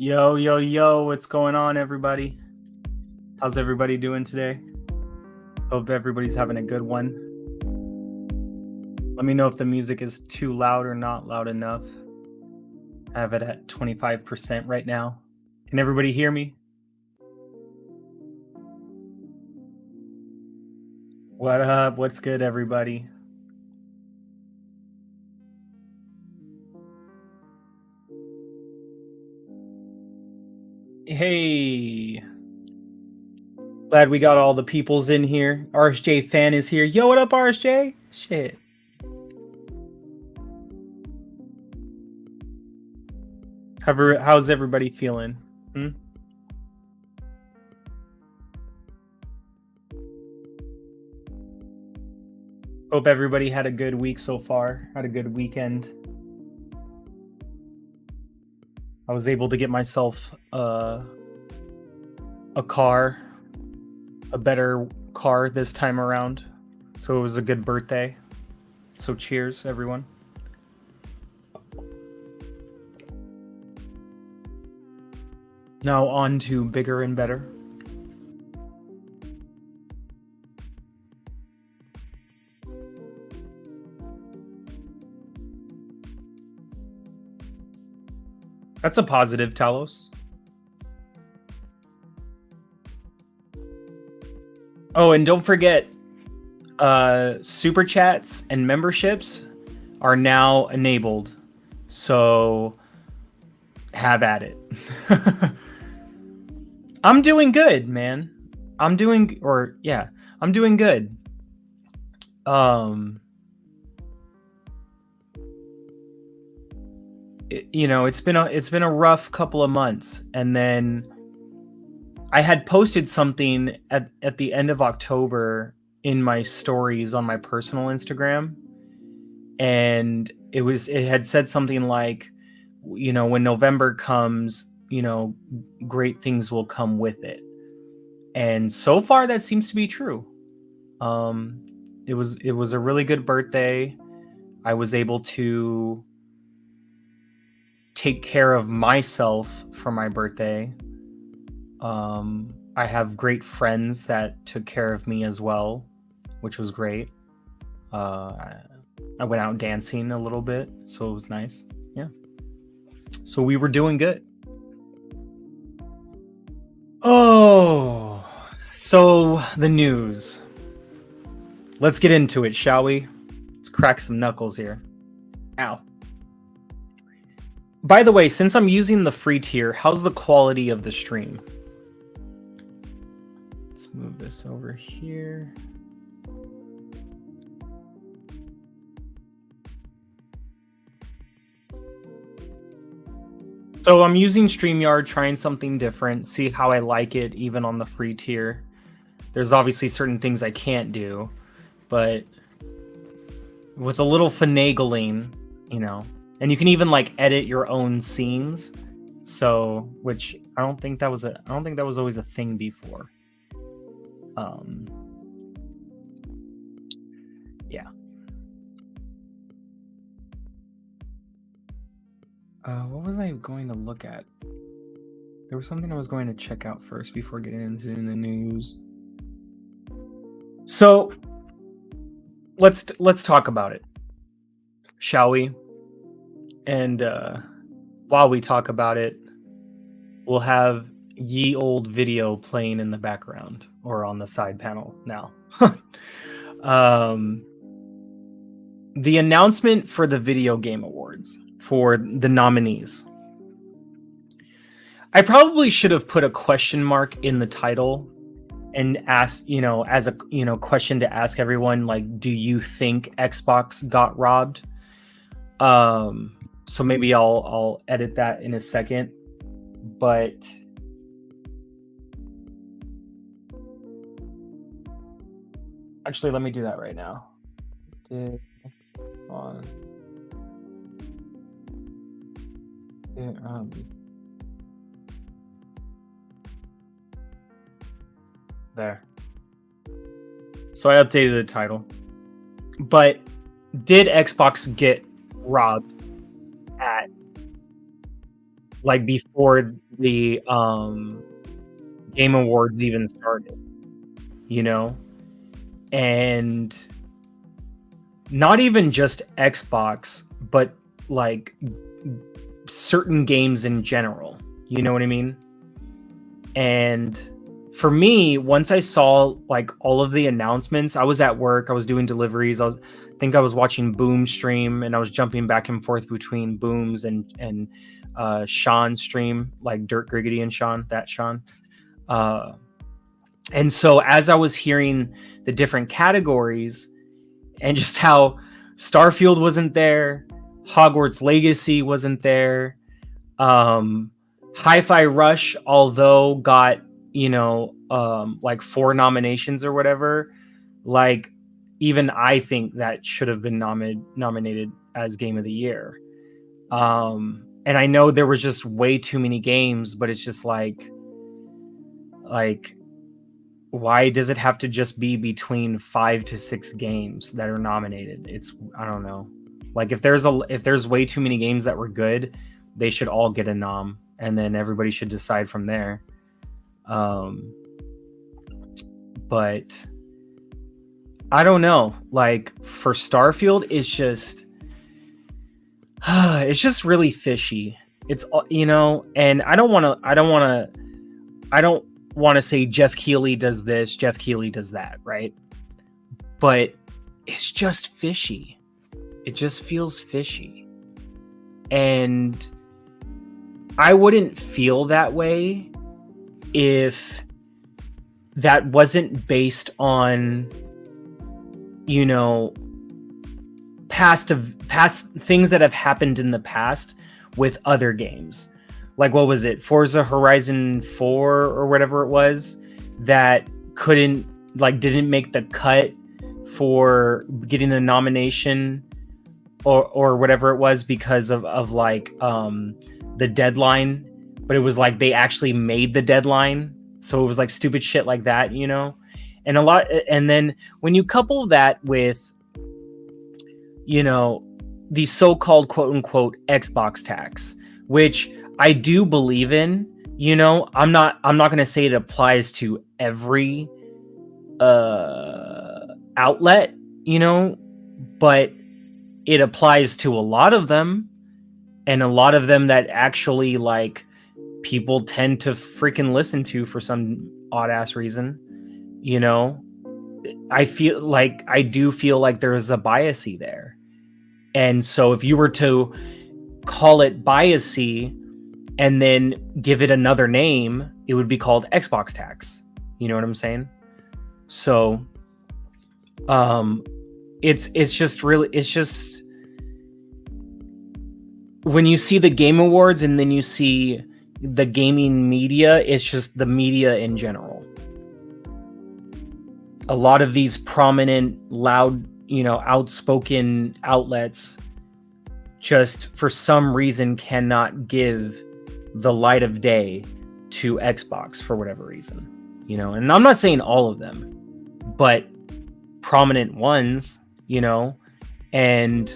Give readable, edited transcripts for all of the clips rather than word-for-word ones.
Yo, yo, yo, what's going on, everybody? How's everybody doing today? Hope everybody's having a good one. Let me know if the music is too loud or not loud enough. I have it at 25% right now. Can everybody hear me? What up? What's good, everybody? Hey. Glad we got all the peoples in here. RSJ fan is here. Yo, what up, RSJ? Shit. How's everybody feeling? Hope everybody had a good week so far. Had a good weekend. I was able to get myself a car, a better car this time around. So it was a good birthday. So cheers, everyone. Now on to bigger and better. That's a positive, Talos. Oh, and don't forget, super chats and memberships are now enabled. So have at it. I'm doing good, man. I'm doing good. It's been a rough couple of months, and then I had posted something at the end of October in my stories on my personal Instagram, and it had said something like, when November comes, great things will come with it. And so far that seems to be true. It was a really good birthday. I was able to take care of myself for my birthday. I have great friends that took care of me as well, which was great. I went out dancing a little bit, so it was nice. Yeah. So we were doing good. Oh, so the news. Let's get into it, shall we? Let's crack some knuckles here. Ow. By the way, since I'm using the free tier, how's the quality of the stream? Let's move this over here. So I'm using StreamYard, trying something different, see how I like it even on the free tier. There's obviously certain things I can't do, but with a little finagling, and you can even like edit your own scenes. So, which I don't think that was always a thing before. Yeah. What was I going to look at? There was something I was going to check out first before getting into the news. So let's talk about it, shall we? And while we talk about it, we'll have ye old video playing in the background or on the side panel now. The announcement for the Video Game Awards for the nominees. I probably should have put a question mark in the title and asked, as a question to ask everyone, like, do you think Xbox got robbed? So maybe I'll edit that in a second, but actually, let me do that right now. There. So I updated the title. But did Xbox get robbed at like before the Game Awards even started, you know? And not even just Xbox, but like certain games in general. You know what I mean? And for me, once I saw like all of the announcements, I was at work, I was doing deliveries, I think I was watching Boom stream, and I was jumping back and forth between Boom's and Sean's stream, like Dirt Griggity and Sean, that Sean. And so as I was hearing the different categories and just how Starfield wasn't there, Hogwarts Legacy wasn't there, Hi-Fi Rush, although got, like 4 nominations or whatever, like even I think that should have been nominated as Game of the Year. And I know there was just way too many games, but it's just like why does it have to just be between 5 to 6 games that are nominated? I don't know. Like if there's way too many games that were good, they should all get a nom, and then everybody should decide from there. But I don't know. Like for Starfield, it's just really fishy. It's and I don't want to say Jeff Keighley does this, Jeff Keighley does that, right? But it's just fishy. It just feels fishy. And I wouldn't feel that way if that wasn't based on, past things that have happened in the past with other games. Like, what was it? Forza Horizon 4 or whatever it was that didn't make the cut for getting a nomination or whatever it was because of the deadline. But it was like they actually made the deadline. So it was like stupid shit like that, And then when you couple that with, the so-called quote unquote Xbox tax, which I do believe in, I'm not going to say it applies to every outlet, but it applies to a lot of them, and a lot of them that actually like people tend to freaking listen to for some odd ass reason. I do feel like there is a biasy there. And so if you were to call it biasy and then give it another name, it would be called Xbox tax. You know what I'm saying? So it's just when you see the Game Awards and then you see the gaming media, it's just the media in general. A lot of these prominent, loud, outspoken outlets just for some reason cannot give the light of day to Xbox for whatever reason, and I'm not saying all of them, but prominent ones, and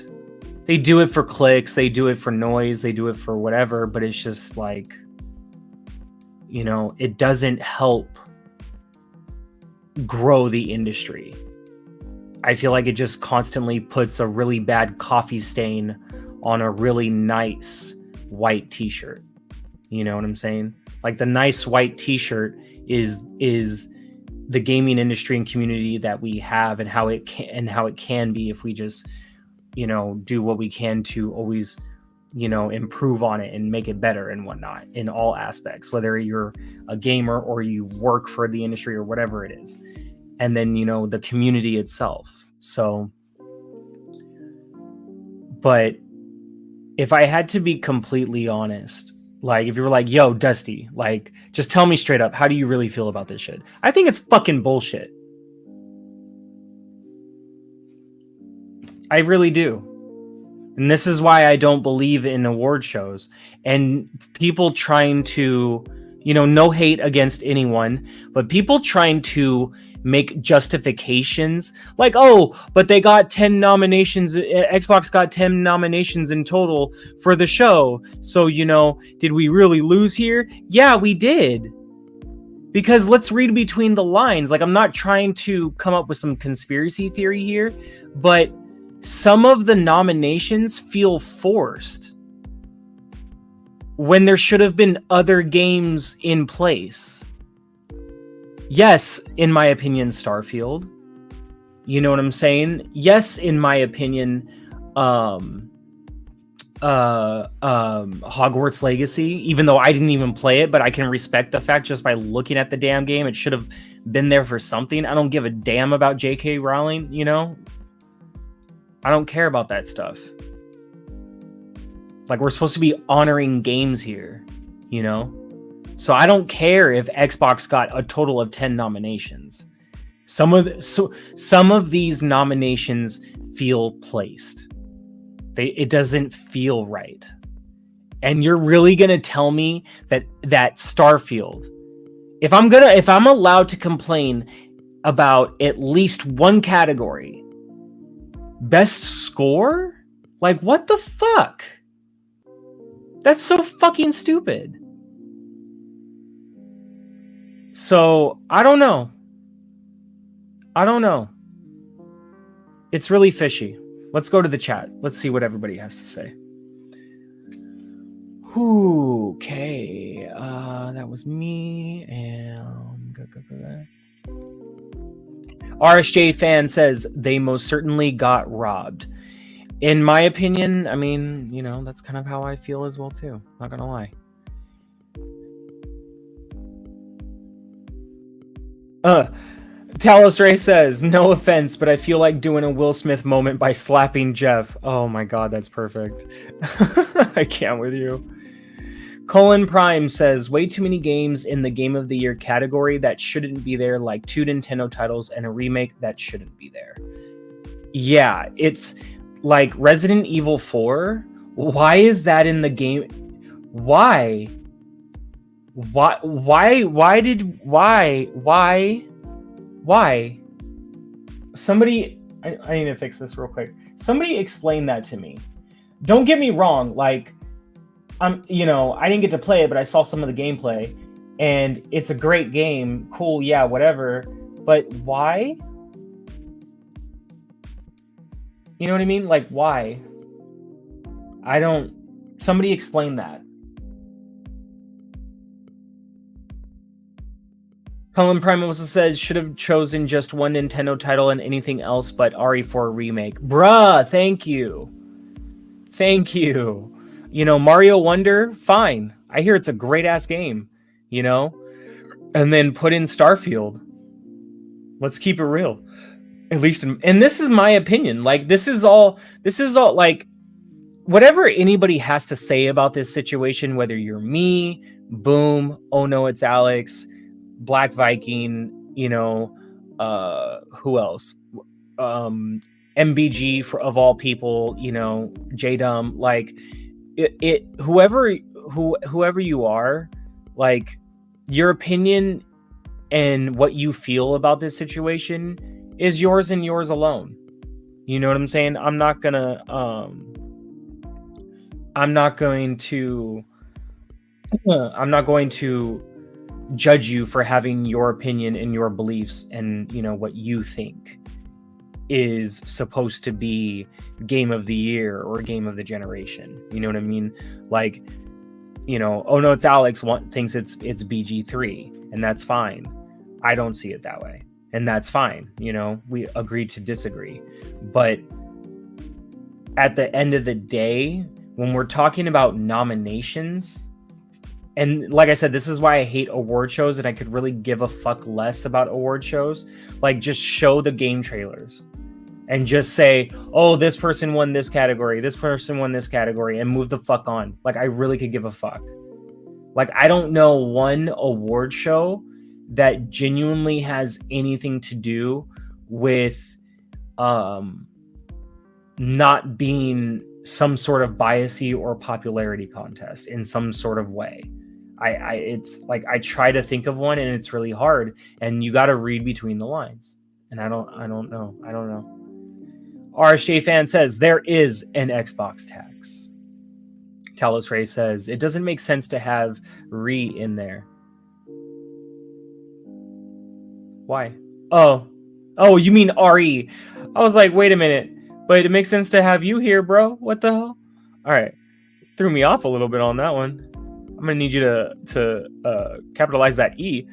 they do it for clicks, they do it for noise, they do it for whatever, but it's just like, it doesn't help grow the industry. I feel like it just constantly puts a really bad coffee stain on a really nice white t-shirt. You know what I'm saying? Like the nice white t-shirt is the gaming industry and community that we have, and how it can be if we just, do what we can to always, improve on it and make it better and whatnot in all aspects, whether you're a gamer or you work for the industry or whatever it is. And then, the community itself. So, but if I had to be completely honest, like if you were like, yo, Dusty, like just tell me straight up, how do you really feel about this shit? I think it's fucking bullshit. I really do. And this is why I don't believe in award shows and people trying to, No hate against anyone, but people trying to make justifications like, oh, but they got 10 nominations. Xbox got 10 nominations in total for the show. So, did we really lose here? Yeah, we did. Because let's read between the lines. Like, I'm not trying to come up with some conspiracy theory here, but some of the nominations feel forced when there should have been other games in place. Yes, in my opinion, Starfield. You know what I'm saying? Yes, in my opinion, Hogwarts Legacy, even though I didn't even play it, but I can respect the fact just by looking at the damn game, it should have been there for something. I don't give a damn about J.K. Rowling, I don't care about that stuff. Like, we're supposed to be honoring games here, So I don't care if Xbox got a total of 10 nominations. Some of these nominations feel placed. It doesn't feel right. And you're really gonna tell me that Starfield, if I'm allowed to complain about at least one category, best score? Like, what the fuck? That's so fucking stupid. So, I don't know. It's really fishy. Let's go to the chat. Let's see what everybody has to say. Okay. That was me. And RSJ fan says they most certainly got robbed. In my opinion, I mean, that's kind of how I feel as well too. Not gonna lie. Talos Ray says, no offense, but I feel like doing a Will Smith moment by slapping Jeff. Oh my god, that's perfect. I can't with you. Colin Prime says, way too many games in the Game of the Year category that shouldn't be there, like 2 Nintendo titles and a remake that shouldn't be there. Yeah, it's like Resident Evil 4. Why is that in the game? Why? Somebody, I need to fix this real quick. Somebody explain that to me. Don't get me wrong, like, I didn't get to play it, but I saw some of the gameplay, and it's a great game. Cool, yeah, whatever. But why? You know what I mean? Like, why? Somebody explain that. Colin Prime also says, should have chosen just one Nintendo title and anything else but RE4 remake. Bruh, thank you. Mario Wonder, fine. I hear it's a great-ass game, And then put in Starfield. Let's keep it real. At least, and this is my opinion. Like, this is all, like, whatever anybody has to say about this situation, whether you're me, Boom, Oh No, It's Alex, Black Viking, who else? MBG of all people, J-Dum, like whoever you are, like, your opinion and what you feel about this situation is yours and yours alone. You know what I'm saying? I'm not going to judge you for having your opinion and your beliefs and what you think is supposed to be game of the year or game of the generation. You know what I mean? Like, Oh No, It's Alex thinks it's BG3, and that's fine. I don't see it that way, and that's fine. We agreed to disagree. But at the end of the day, when we're talking about nominations, and like I said, this is why I hate award shows, and I could really give a fuck less about award shows. Like, just show the game trailers and just say, oh, this person won this category, this person won this category, and move the fuck on. Like, I really could give a fuck. Like, I don't know one award show that genuinely has anything to do with not being some sort of biasy or popularity contest in some sort of way. It's like I try to think of one and it's really hard, and you got to read between the lines. And I don't know. RSJ fan says there is an Xbox tax. Talos Ray says it doesn't make sense to have re in there. Why? Oh, you mean RE? I was like, wait a minute, but it makes sense to have you here, bro. What the hell? All right, threw me off a little bit on that one. I'm gonna need you to capitalize that E.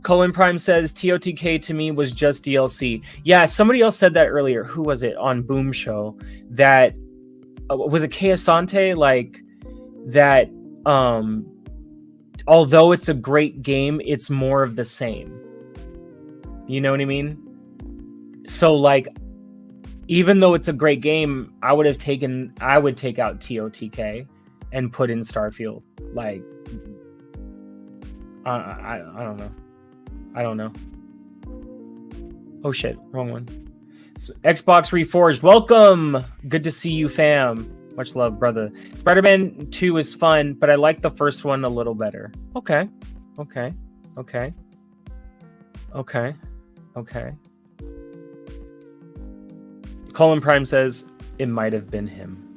Cullen Prime says TOTK to me was just DLC. Yeah, somebody else said that earlier. Who was it on Boom Show? That was it Kay Asante? Like that. Although it's a great game, it's more of the same. You know what I mean? So like, even though it's a great game, I would take out TOTK and put in Starfield. Like, I don't know. Oh shit, wrong one. So, Xbox Reforged, welcome. Good to see you, fam. Much love, brother. Spider-Man 2 is fun, but I like the first one a little better. Okay. Colin Prime says it might have been him.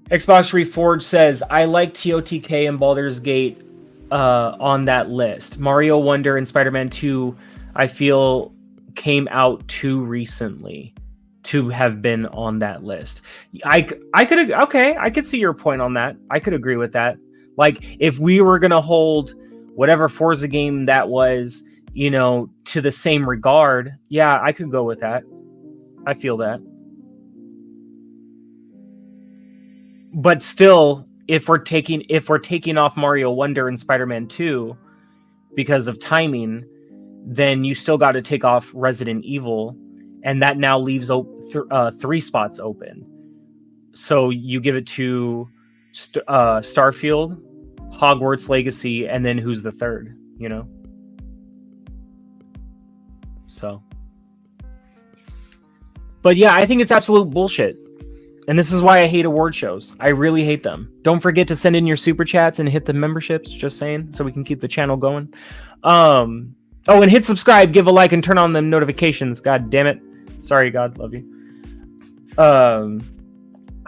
Xbox Reforged says I like TOTK and Baldur's Gate on that list. Mario Wonder and Spider-Man 2, I feel, came out too recently to have been on that list. I could see your point on that. I could agree with that. Like, if we were gonna hold whatever Forza game that was, to the same regard, yeah, I could go with that. I feel that. But still, if we're taking off Mario Wonder and Spider-Man 2 because of timing, then you still got to take off Resident Evil, and that now leaves 3 spots open. So you give it to Starfield, Hogwarts Legacy, and then who's the third? So, but yeah, I think it's absolute bullshit. And this is why I hate award shows. I really hate them. Don't forget to send in your super chats and hit the memberships, just saying, so we can keep the channel going. Oh, and hit subscribe, give a like, and turn on the notifications. God damn it. Sorry, God, love you. Hogwarts,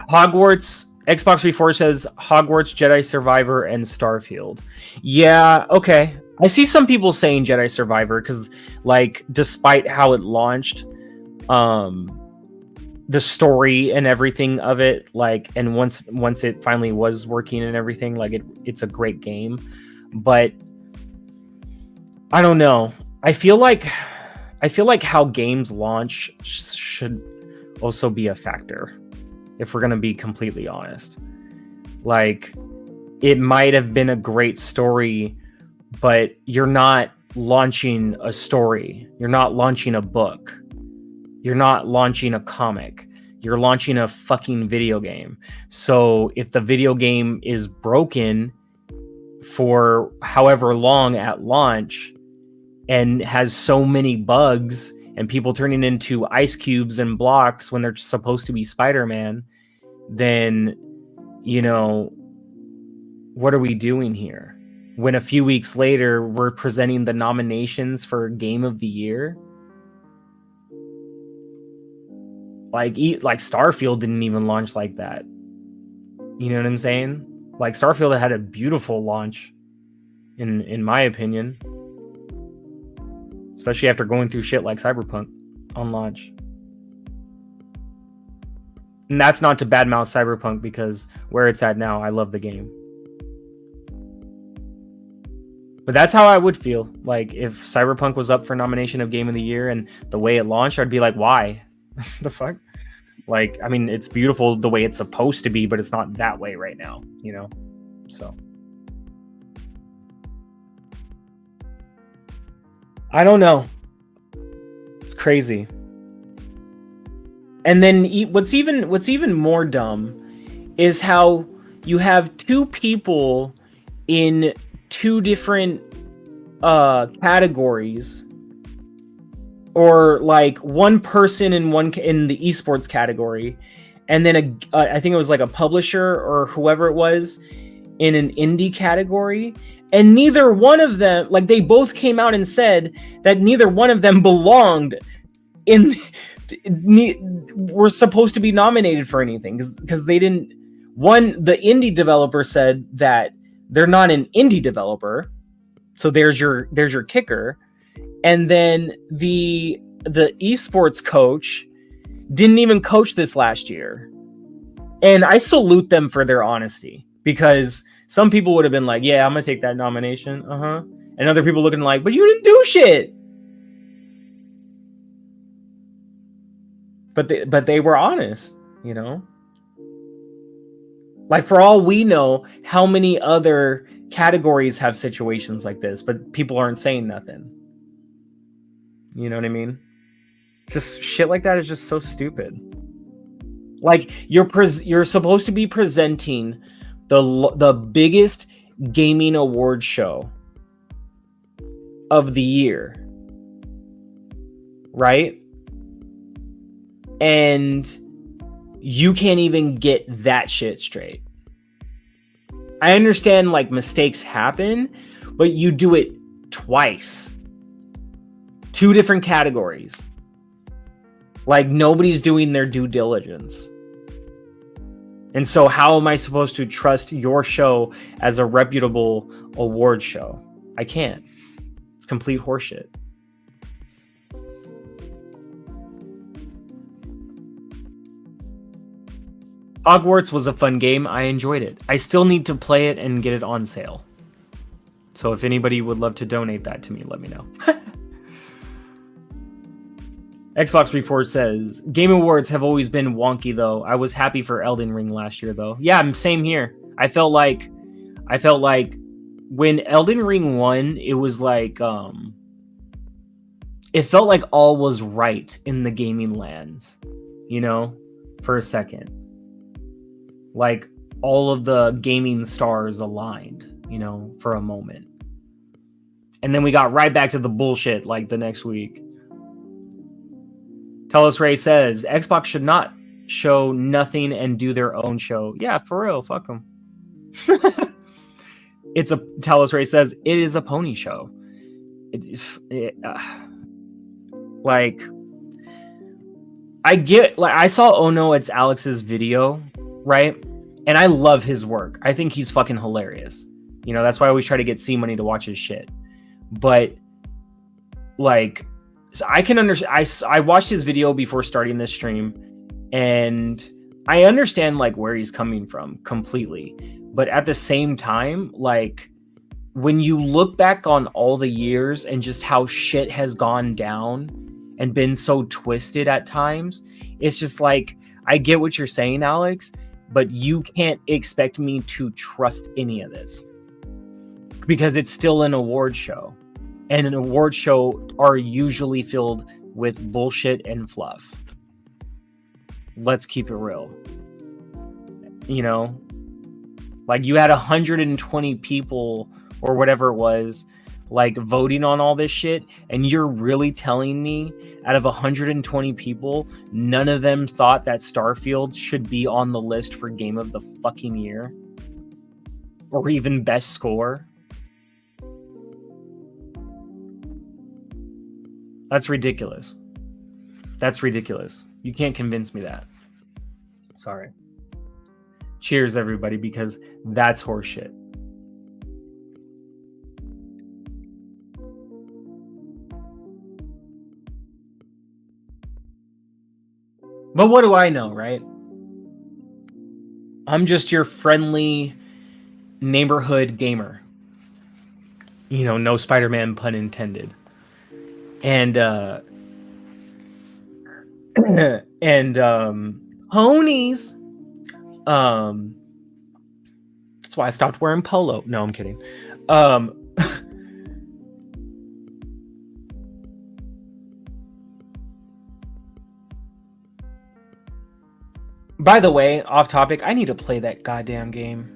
Xbox 340 says Hogwarts, Jedi Survivor, and Starfield. Yeah, okay. I see some people saying Jedi Survivor because, like, despite how it launched, the story and everything of it, like, and once it finally was working and everything, like, it's a great game. But I don't know. I feel like how games launch should also be a factor, if we're gonna be completely honest. Like, it might have been a great story, but you're not launching a story. You're not launching a book. You're not launching a comic. You're launching a fucking video game. So if the video game is broken for however long at launch and has so many bugs and people turning into ice cubes and blocks when they're supposed to be Spider-Man, then, what are we doing here? When a few weeks later, we're presenting the nominations for Game of the Year. Like Starfield didn't even launch like that. You know what I'm saying? Like, Starfield had a beautiful launch, in my opinion. Especially after going through shit like Cyberpunk on launch. And that's not to badmouth Cyberpunk, because where it's at now, I love the game. But that's how I would feel. Like, if Cyberpunk was up for nomination of Game of the Year and the way it launched, I'd be like, why? The fuck? Like, I mean, it's beautiful the way it's supposed to be, but it's not that way right now, So I don't know. It's crazy. And then what's even more dumb is how you have two people in two different categories, or like one person in the esports category, and then I think it was like a publisher or whoever it was in an indie category, and neither one of them, like, they both came out and said that neither one of them belonged in were supposed to be nominated for anything, because they didn't. The indie developer said that they're not an indie developer, so there's your kicker. And then the esports coach didn't even coach this last year. And I salute them for their honesty, because some people would have been like, yeah, I'm going to take that nomination. And other people looking like, but you didn't do shit. But they were honest, you know? Like, for all we know, how many other categories have situations like this, but people aren't saying nothing. You know what I mean? Just shit like that is just so stupid. Like, you're supposed to be presenting the biggest gaming award show of the year, right? And you can't even get that shit straight. I understand, like, mistakes happen, but you do it twice. 2 different categories. Like, nobody's doing their due diligence. And so how am I supposed to trust your show as a reputable award show? I can't. It's complete horseshit. Hogwarts was a fun game. I enjoyed it. I still need to play it and get it on sale. So if anybody would love to donate that to me, let me know. Xbox Reforged says, Game Awards have always been wonky, though. I was happy for Elden Ring last year, though. Yeah, same here. I felt like when Elden Ring won, it was like, it felt like all was right in the gaming lands, you know, for a second. Like, all of the gaming stars aligned, you know, for a moment. And then we got right back to the bullshit, like, the next week. Telus Ray says, Xbox should not show nothing and do their own show. Yeah, for real, fuck them. Telus Ray says, it is a pony show. Like, I get, like, I saw Oh No, It's Alex's video, right? And I love his work. I think he's fucking hilarious. You know, that's why I always try to get C Money to watch his shit. But, like, so I can understand. I watched his video before starting this stream, and I understand, like, where he's coming from completely. But at the same time, like, when you look back on all the years and just how shit has gone down and been so twisted at times, it's just like, I get what you're saying, Alex, but you can't expect me to trust any of this, because it's still an award show. And an award show are usually filled with bullshit and fluff. Let's keep it real. You know? Like, you had 120 people or whatever it was, like, voting on all this shit, and you're really telling me out of 120 people, none of them thought that Starfield should be on the list for Game of the fucking Year? Or even Best Score? That's ridiculous. That's ridiculous. You can't convince me that. Sorry. Cheers, everybody, because that's horseshit. But what do I know, right? I'm just your friendly neighborhood gamer. You know, no Spider-Man pun intended. And ponies. That's why I stopped wearing polo. No, I'm kidding. By the way, off topic, I need to play that goddamn game.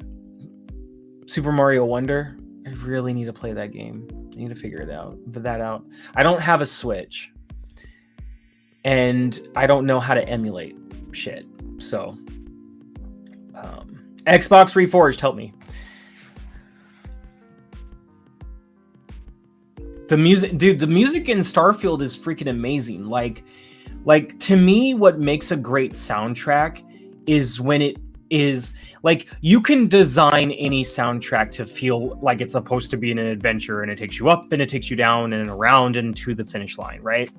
Super Mario Wonder. I really need to play that game. I need to figure that out. I don't have a Switch. And I don't know how to emulate shit. So, Xbox Reforged, help me. The music, dude, the music in Starfield is freaking amazing. Like to me, what makes a great soundtrack is when it is like, you can design any soundtrack to feel like it's supposed to be an adventure, and it takes you up and it takes you down and around and to the finish line, right?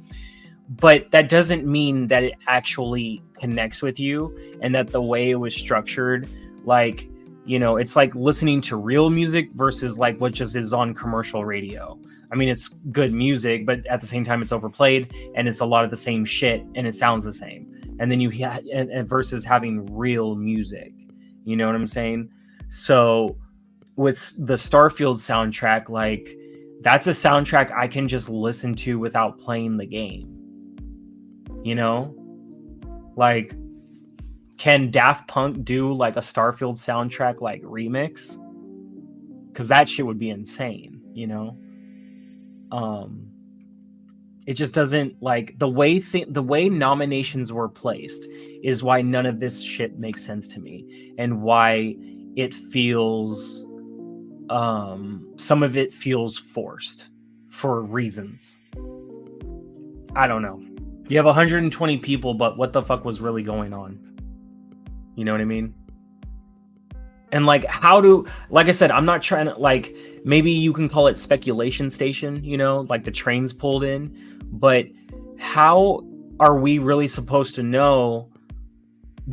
But that doesn't mean that it actually connects with you, and that the way it was structured, like, you know, it's like listening to real music versus like what just is on commercial radio. I mean, it's good music, but at the same time, it's overplayed and it's a lot of the same shit and it sounds the same. And then and versus having real music, you know what I'm saying? So with the Starfield soundtrack, like, that's a soundtrack I can just listen to without playing the game. You know, like, can Daft Punk do like a Starfield soundtrack like remix? Because that shit would be insane, you know. It just doesn't, like, the way nominations were placed is why none of this shit makes sense to me, and why it feels some of it feels forced for reasons. I don't know. You have 120 people, but what the fuck was really going on? You know what I mean? And like, like I said, I'm not trying to, like, maybe you can call it speculation station, you know, like the trains pulled in, but how are we really supposed to know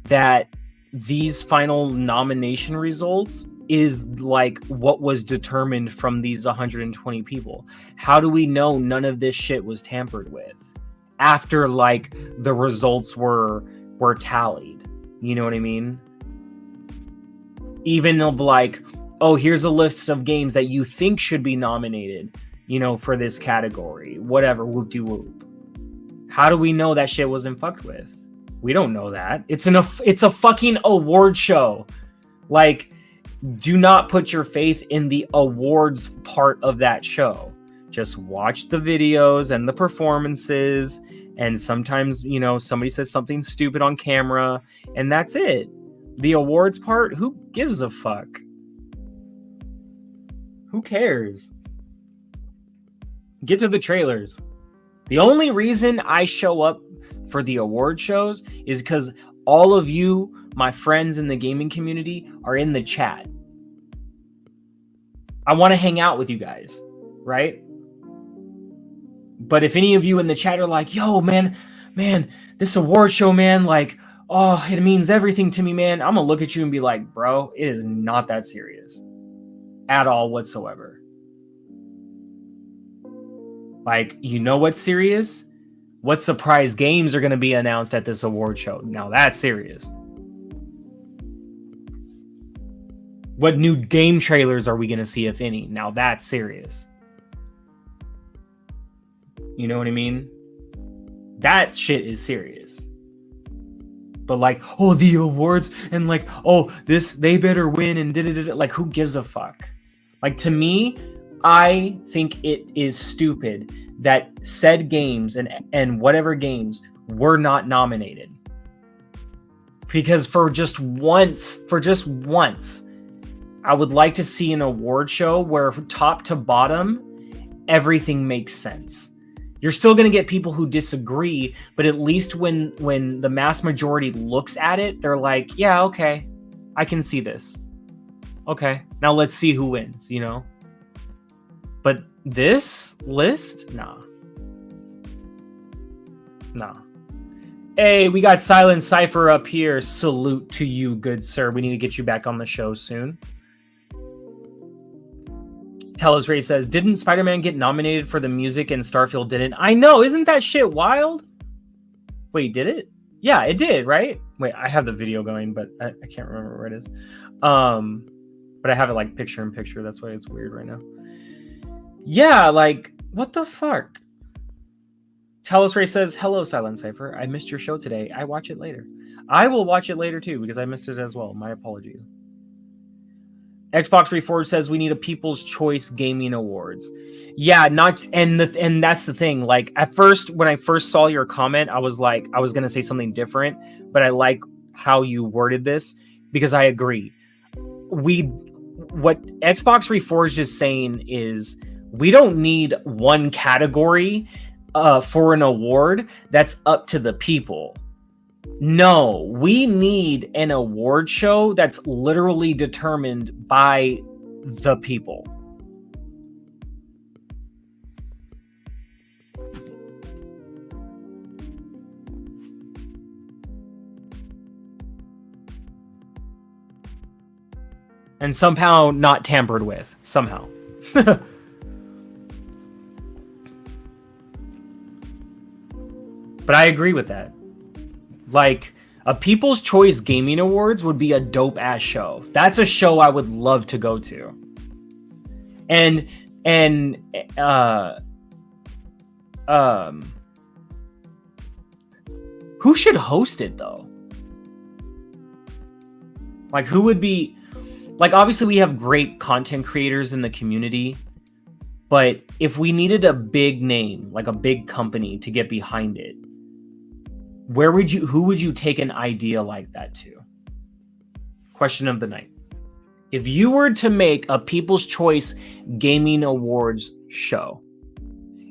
that these final nomination results is like what was determined from these 120 people? How do we know none of this shit was tampered with after like the results were tallied? You know what I mean? Even of like, oh, here's a list of games that you think should be nominated, you know, for this category, whatever, whoop-de-whoop. How do we know that shit wasn't fucked with? We don't know that. It's a fucking award show. Like, do not put your faith in the awards part of that show. Just watch the videos and the performances, and sometimes, you know, somebody says something stupid on camera, and that's it. The awards part, who gives a fuck? Who cares? Get to the trailers. The only reason I show up for the award shows is because all of you, my friends in the gaming community, are in the chat. I want to hang out with you guys, right? But if any of you in the chat are like, yo, man, this award show, man, like, oh, it means everything to me, man, I'm gonna look at you and be like, bro, it is not that serious at all whatsoever. Like, you know what's serious? What surprise games are gonna be announced at this award show? Now that's serious. What new game trailers are we gonna see, if any? Now that's serious. You know what I mean? That shit is serious. But like, oh, the awards, and like, oh, this, they better win, and da-da-da-da. Like, who gives a fuck? Like, to me, I think it is stupid that said games and whatever games were not nominated. Because for just once, I would like to see an award show where top to bottom, everything makes sense. You're still going to get people who disagree, but at least when the mass majority looks at it, they're like, yeah, okay, I can see this. Okay, now let's see who wins, you know? But this list? Nah. Hey, we got Silent Cypher up here. Salute to you, good sir. We need to get you back on the show soon. Telus Ray says, didn't Spider-Man get nominated for the music and Starfield didn't? I know, isn't that shit wild? Wait, did it? Yeah, it did, right? Wait, I have the video going, but I can't remember where it is. But I have it like picture in picture. That's why it's weird right now. Yeah, like, what the fuck? Telus Ray says, hello, Silent Cypher. I missed your show today. I watch it later. I will watch it later too, because I missed it as well. My apologies. Xbox Reforged says we need a People's Choice Gaming Awards. Yeah, and that's the thing. Like, at first, when I first saw your comment, I was like, I was gonna say something different, but I like how you worded this, because I agree. What Xbox Reforged is saying is we don't need one category for an award that's up to the people. No, we need an award show that's literally determined by the people. And somehow not tampered with. Somehow. But I agree with that. Like, a People's Choice Gaming Awards would be a dope-ass show. That's a show I would love to go to. And who should host it, though? Like, who would be... Like, obviously, we have great content creators in the community, but if we needed a big name, like a big company to get behind it, who would you take an idea like that to? Question of the night. If you were to make a People's Choice Gaming Awards show,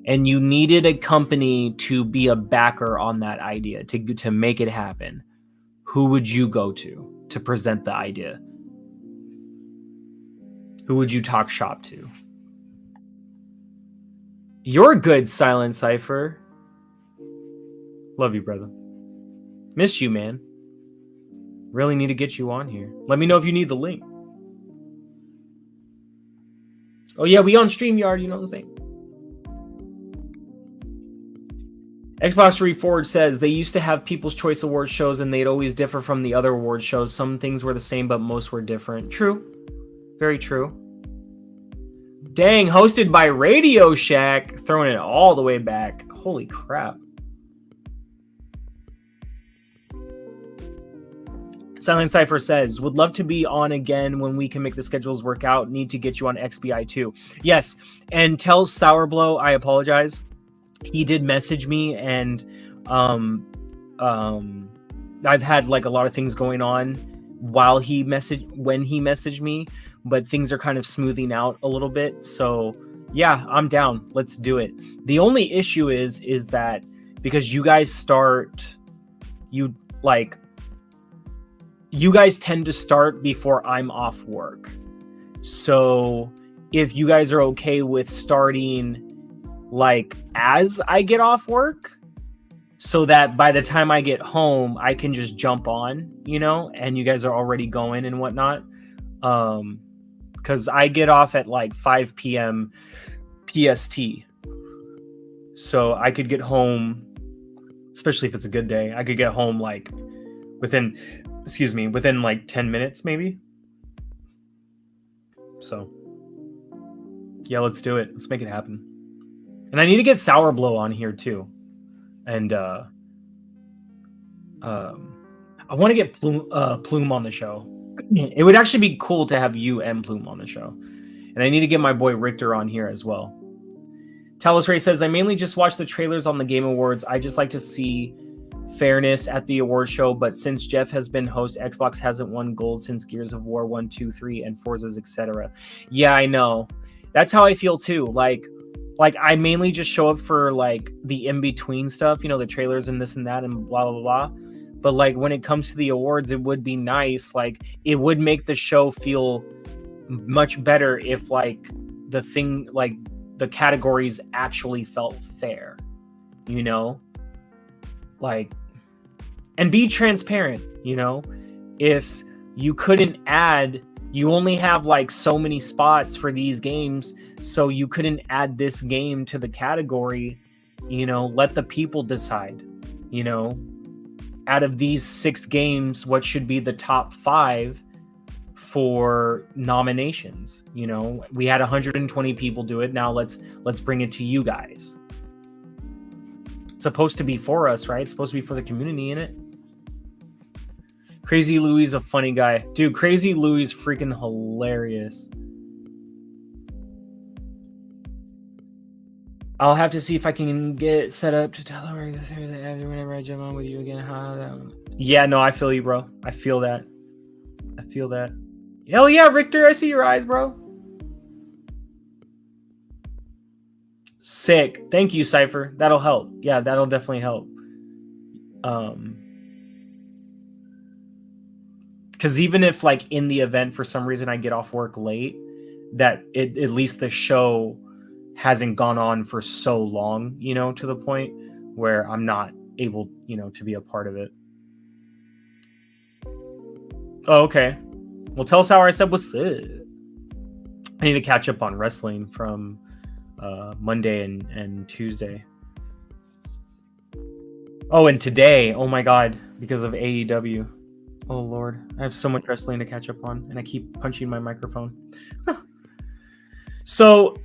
and you needed a company to be a backer on that idea, to make it happen, who would you go to present the idea? Who would you talk shop to? You're good, Silent Cypher. Love you, brother. Miss you, man. Really need to get you on here. Let me know if you need the link. Oh yeah, we on StreamYard, you know what I'm saying? Xbox Reforged says they used to have People's Choice Award shows and they'd always differ from the other award shows. Some things were the same, but most were different. True. Very true. Dang, hosted by Radio Shack, throwing it all the way back. Holy crap. Silent Cypher says, would love to be on again when we can make the schedules work out. Need to get you on XBI too. Yes, and tell Sourblow I apologize. He did message me, and I've had like a lot of things going on when he messaged me, but things are kind of smoothing out a little bit. So yeah, I'm down. Let's do it. The only issue is that because you guys tend to start before I'm off work. So if you guys are okay with starting like as I get off work, so that by the time I get home, I can just jump on, and you guys are already going and whatnot. Because I get off at like 5 p.m. PST. So I could get home, especially if it's a good day, I could get home like within like 10 minutes maybe. So yeah, let's do it. Let's make it happen. And I need to get Sourblow on here too. And I want to get Plume on the show. It would actually be cool to have you and Plume on the show. And I need to get my boy Richter on here as well. Talos Ray says, I mainly just watch the trailers on the Game Awards. I just like to see fairness at the award show, but since Jeff has been host, Xbox hasn't won gold since Gears of War 1, 2, 3, and Forza's, etc. Yeah, I know. That's how I feel too. Like I mainly just show up for like the in-between stuff, the trailers and this and that and blah, blah, blah. But like when it comes to the awards, it would be nice. Like it would make the show feel much better if like the categories actually felt fair, like, and be transparent, if you couldn't add, you only have like so many spots for these games, so you couldn't add this game to the category, let the people decide, out of these 6 games, what should be the top 5 for nominations. We had 120 people do it. Now let's bring it to you guys. It's supposed to be for us, right? It's supposed to be for the community, innit? Crazy Louis is a funny guy. Dude, Crazy Louis is freaking hilarious. I'll have to see if I can get set up to tell her this whenever I jump on with you again. Yeah, no, I feel you, bro. I feel that. I feel that. Hell yeah, Richter, I see your eyes, bro. Sick. Thank you, Cypher. That'll help. Yeah, that'll definitely help. Because even if, like, in the event for some reason I get off work late, that at least the show hasn't gone on for so long, you know, to the point where I'm not able, you know, to be a part of it. Oh, okay. Well, tell us how I said what's it. I need to catch up on wrestling from Monday and Tuesday. Oh, and today, oh my god, because of AEW. Oh Lord, I have so much wrestling to catch up on, and I keep punching my microphone. So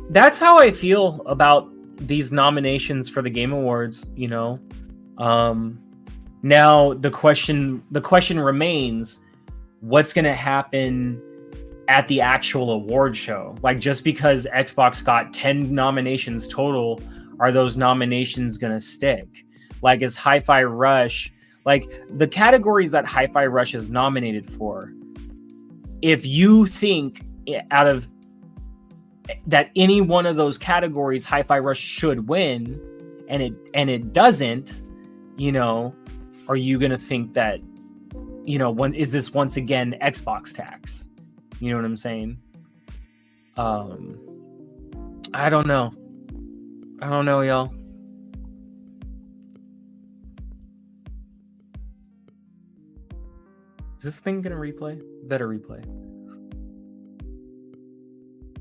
that's how I feel about these nominations for the Game Awards, you know. Now the question remains, what's going to happen at the actual award show? Like, just because Xbox got 10 nominations total, are those nominations going to stick? Like, is Hi-Fi Rush, like the categories that Hi-Fi Rush is nominated for, if you think out of that any one of those categories Hi-Fi Rush should win, and it doesn't, you know, are you going to think that, you know, is this once again Xbox tax? You know what I'm saying? I don't know, y'all. Is this thing gonna replay? Better replay.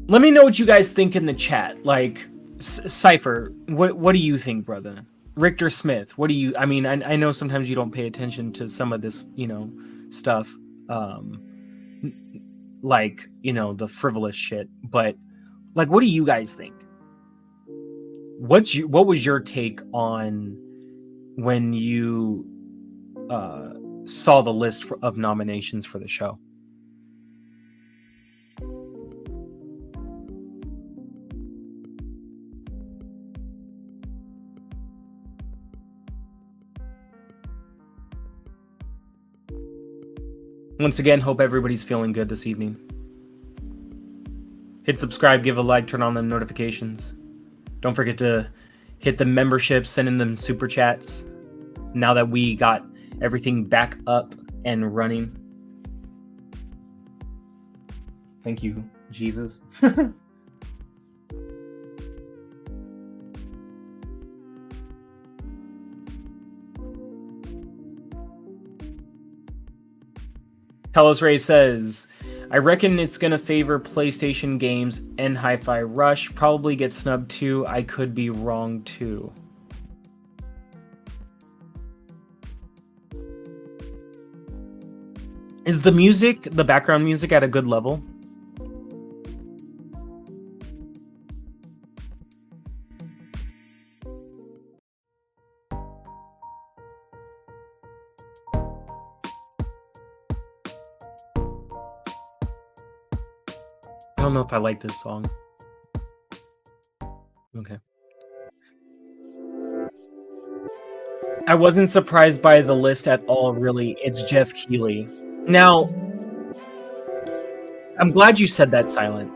Let me know what you guys think in the chat. Like, Cypher, what do you think, brother? Richter Smith, what do you? I mean, I know sometimes you don't pay attention to some of this, you know, stuff. Like, you know, the frivolous shit, but like, what do you guys think? What was your take on when you saw the list of nominations for the show? Once again, hope everybody's feeling good this evening. Hit subscribe, give a like, turn on the notifications. Don't forget to hit the membership, send in them super chats. Now that we got everything back up and running. Thank you, Jesus. Telos Ray says, I reckon it's going to favor PlayStation games and Hi-Fi Rush. Probably get snubbed too. I could be wrong too. Is the music, the background music, at a good level? I don't know if I like this song. Okay. I wasn't surprised by the list at all, really. It's Jeff Keighley. Now, I'm glad you said that, Silent.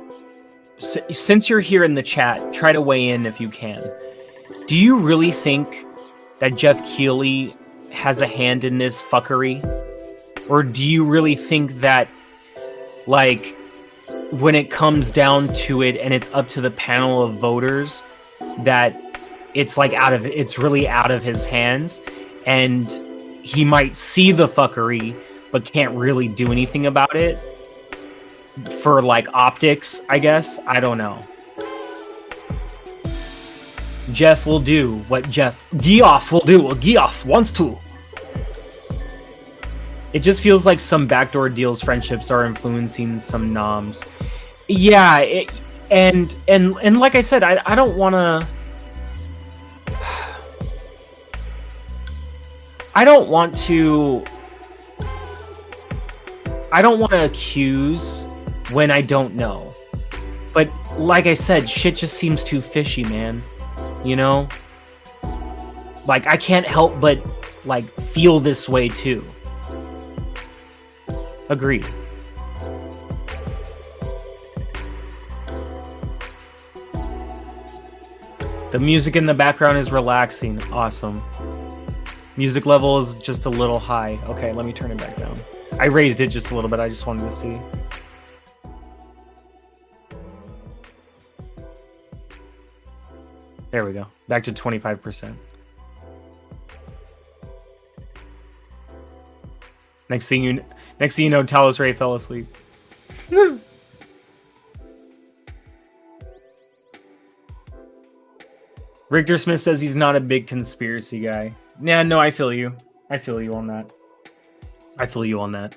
Since you're here in the chat, try to weigh in if you can. Do you really think that Jeff Keighley has a hand in this fuckery? Or do you really think that, like, when it comes down to it and it's up to the panel of voters, that it's like it's really out of his hands, and he might see the fuckery but can't really do anything about it for, like, optics, I guess? I don't know. Jeff will do what Geoff will do what Geoff wants to. It just feels like some backdoor deals friendships are influencing some noms. Yeah, and like I said, I don't want to... I don't want to accuse when I don't know. But like I said, shit just seems too fishy, man. You know? Like, I can't help but like feel this way too. Agreed. The music in the background is relaxing. Awesome. Music level is just a little high. Okay, let me turn it back down. I raised it just a little bit. I just wanted to see. There we go. Back to 25%. Next thing you know, Talos Ray fell asleep. Richter Smith says he's not a big conspiracy guy. Yeah, no, I feel you. I feel you on that. I feel you on that.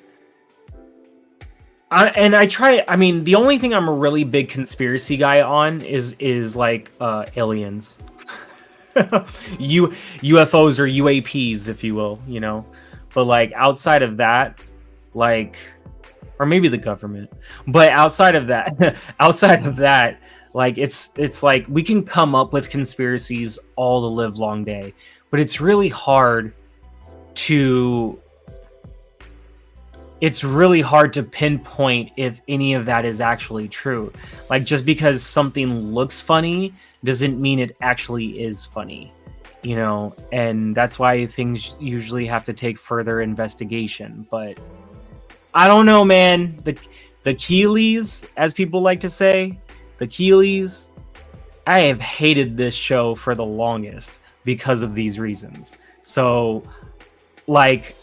I mean, the only thing I'm a really big conspiracy guy on is like aliens. UFOs or UAPs, if you will, you know. But like outside of that, like, or maybe the government. But outside of that, like it's like we can come up with conspiracies all the live long day, but it's really hard to pinpoint if any of that is actually true. Like just because something looks funny doesn't mean it actually is funny, you know, and that's why things usually have to take further investigation. But I don't know, man. The Keeleys, as people like to say, the Keeleys, I have hated this show for the longest because of these reasons. So, like,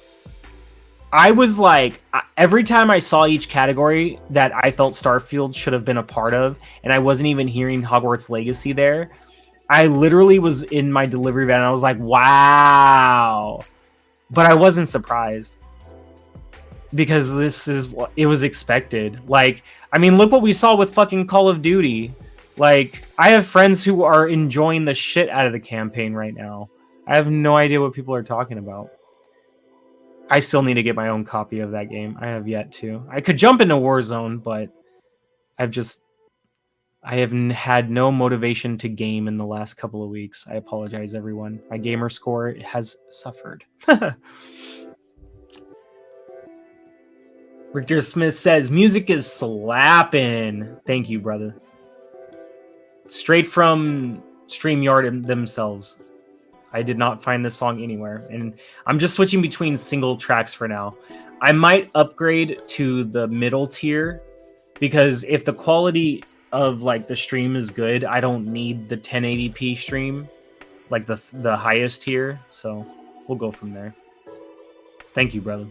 I was like, every time I saw each category that I felt Starfield should have been a part of, and I wasn't even hearing Hogwarts Legacy there, I literally was in my delivery van and I was like, wow. But I wasn't surprised because it was expected. Like, I mean, look what we saw with fucking Call of Duty. Like, I have friends who are enjoying the shit out of the campaign right now. I have no idea what people are talking about. I still need to get my own copy of that game. I have yet to. I could jump into Warzone, but I have had no motivation to game in the last couple of weeks. I apologize, everyone. My gamer score has suffered. Richter Smith says, music is slapping. Thank you, brother. Straight from StreamYard themselves. I did not find this song anywhere, and I'm just switching between single tracks for now. I might upgrade to the middle tier because if the quality of like the stream is good, I don't need the 1080p stream, like the highest tier. So we'll go from there. Thank you, brother.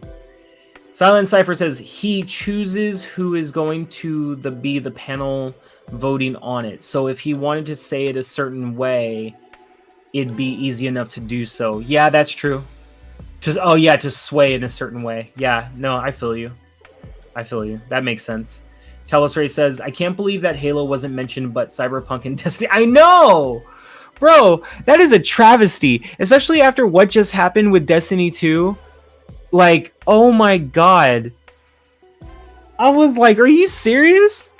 Silent Cypher says he chooses who is going to be the panel voting on it. So if he wanted to say it a certain way, it'd be easy enough to do so. Yeah, that's true. To sway in a certain way. Yeah, no, I feel you. That makes sense. Talos Ray says, I can't believe that Halo wasn't mentioned, but Cyberpunk and Destiny. I know! Bro, that is a travesty. Especially after what just happened with Destiny 2. Like, oh my god. I was like, are you serious?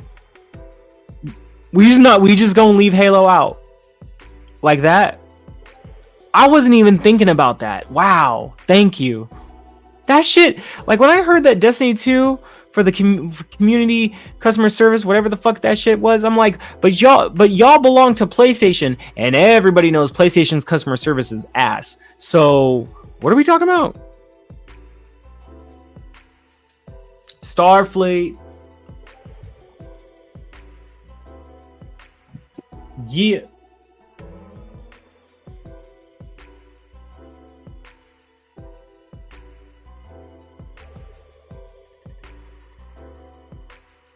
We just gonna leave Halo out. Like that? I wasn't even thinking about that. Wow. Thank you. That shit, like when I heard that Destiny 2 for the community customer service, whatever the fuck that shit was, I'm like, but y'all belong to PlayStation, and everybody knows PlayStation's customer service is ass. So what are we talking about? Starfleet. Yeah.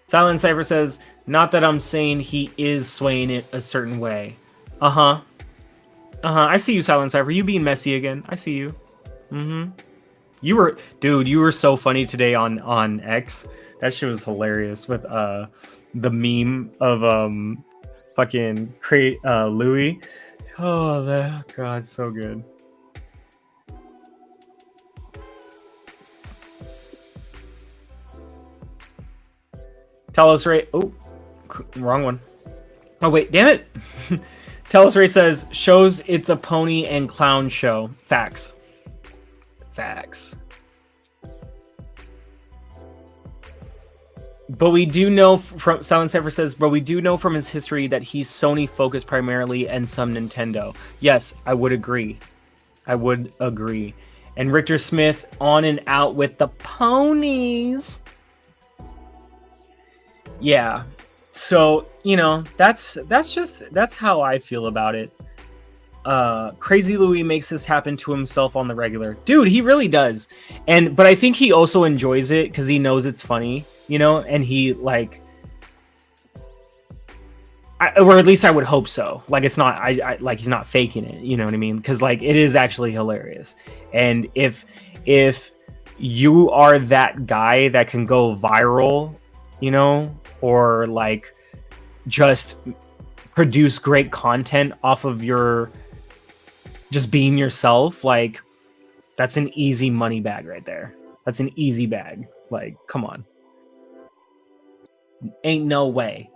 Silent Cypher says, not that I'm saying he is swaying it a certain way. I see you, Silent Cypher. You being messy again. I see you. You were so funny today on X. That shit was hilarious with the meme of fucking Louis. Oh, that god, so good. Talos Ray. Oh, wrong one. Oh wait, damn it. Talos Ray says shows it's a pony and clown show. Facts. Facts. But we do know from Silent Cypher says, but we do know from his history that he's Sony focused primarily and some Nintendo. Yes, I would agree. I would agree. And Richter Smith on and out with the ponies. Yeah. So, you know, that's how I feel about it. Crazy Louis makes this happen to himself on the regular. Dude, he really does. But I think he also enjoys it because he knows it's funny, you know, and he like, or at least I would hope so. Like it's not, I like he's not faking it, you know what I mean? Because like it is actually hilarious. And if you are that guy that can go viral, you know, or like just produce great content off of your just being yourself, like that's an easy money bag right there. That's an easy bag. Like, come on. Ain't no way.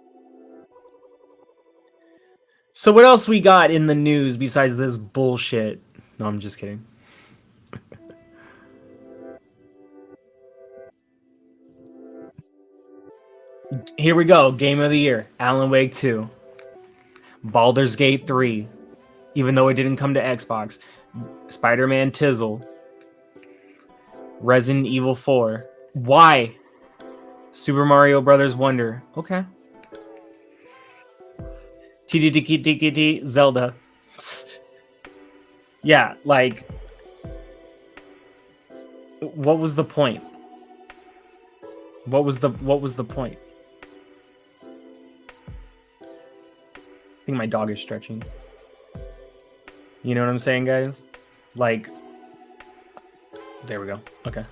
So what else we got in the news besides this bullshit? No, I'm just kidding. Here we go. Game of the year. Alan Wake 2. Baldur's Gate 3. Even though it didn't come to Xbox. Spider-Man Tizzle. Resident Evil 4. Why? Super Mario Brothers Wonder. Okay. TDDD Zelda. Yeah, like what was the point? What was the point? I think my dog is stretching. You know what I'm saying, guys? Like, there we go. Okay.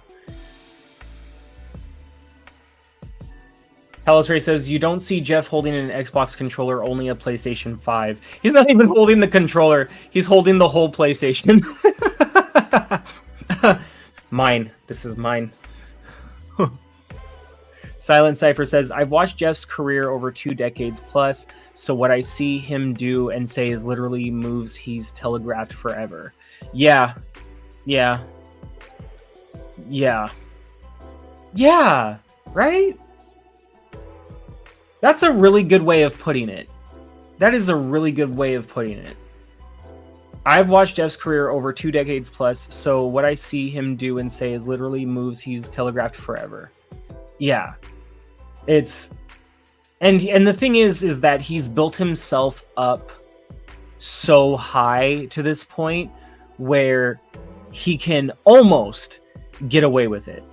Hellas Ray says, you don't see Jeff holding an Xbox controller, only a PlayStation 5. He's not even holding the controller. He's holding the whole PlayStation. Mine. This is mine. Silent Cypher says, I've watched Jeff's career over 2 decades plus, so what I see him do and say is literally moves he's telegraphed forever. Yeah. Yeah. Yeah. Yeah. Right? That's a really good way of putting it. That is a really good way of putting it. I've watched Jeff's career over 2 decades plus, so what I see him do and say is literally moves he's telegraphed forever. Yeah. It's and the thing is that he's built himself up so high to this point where he can almost get away with it.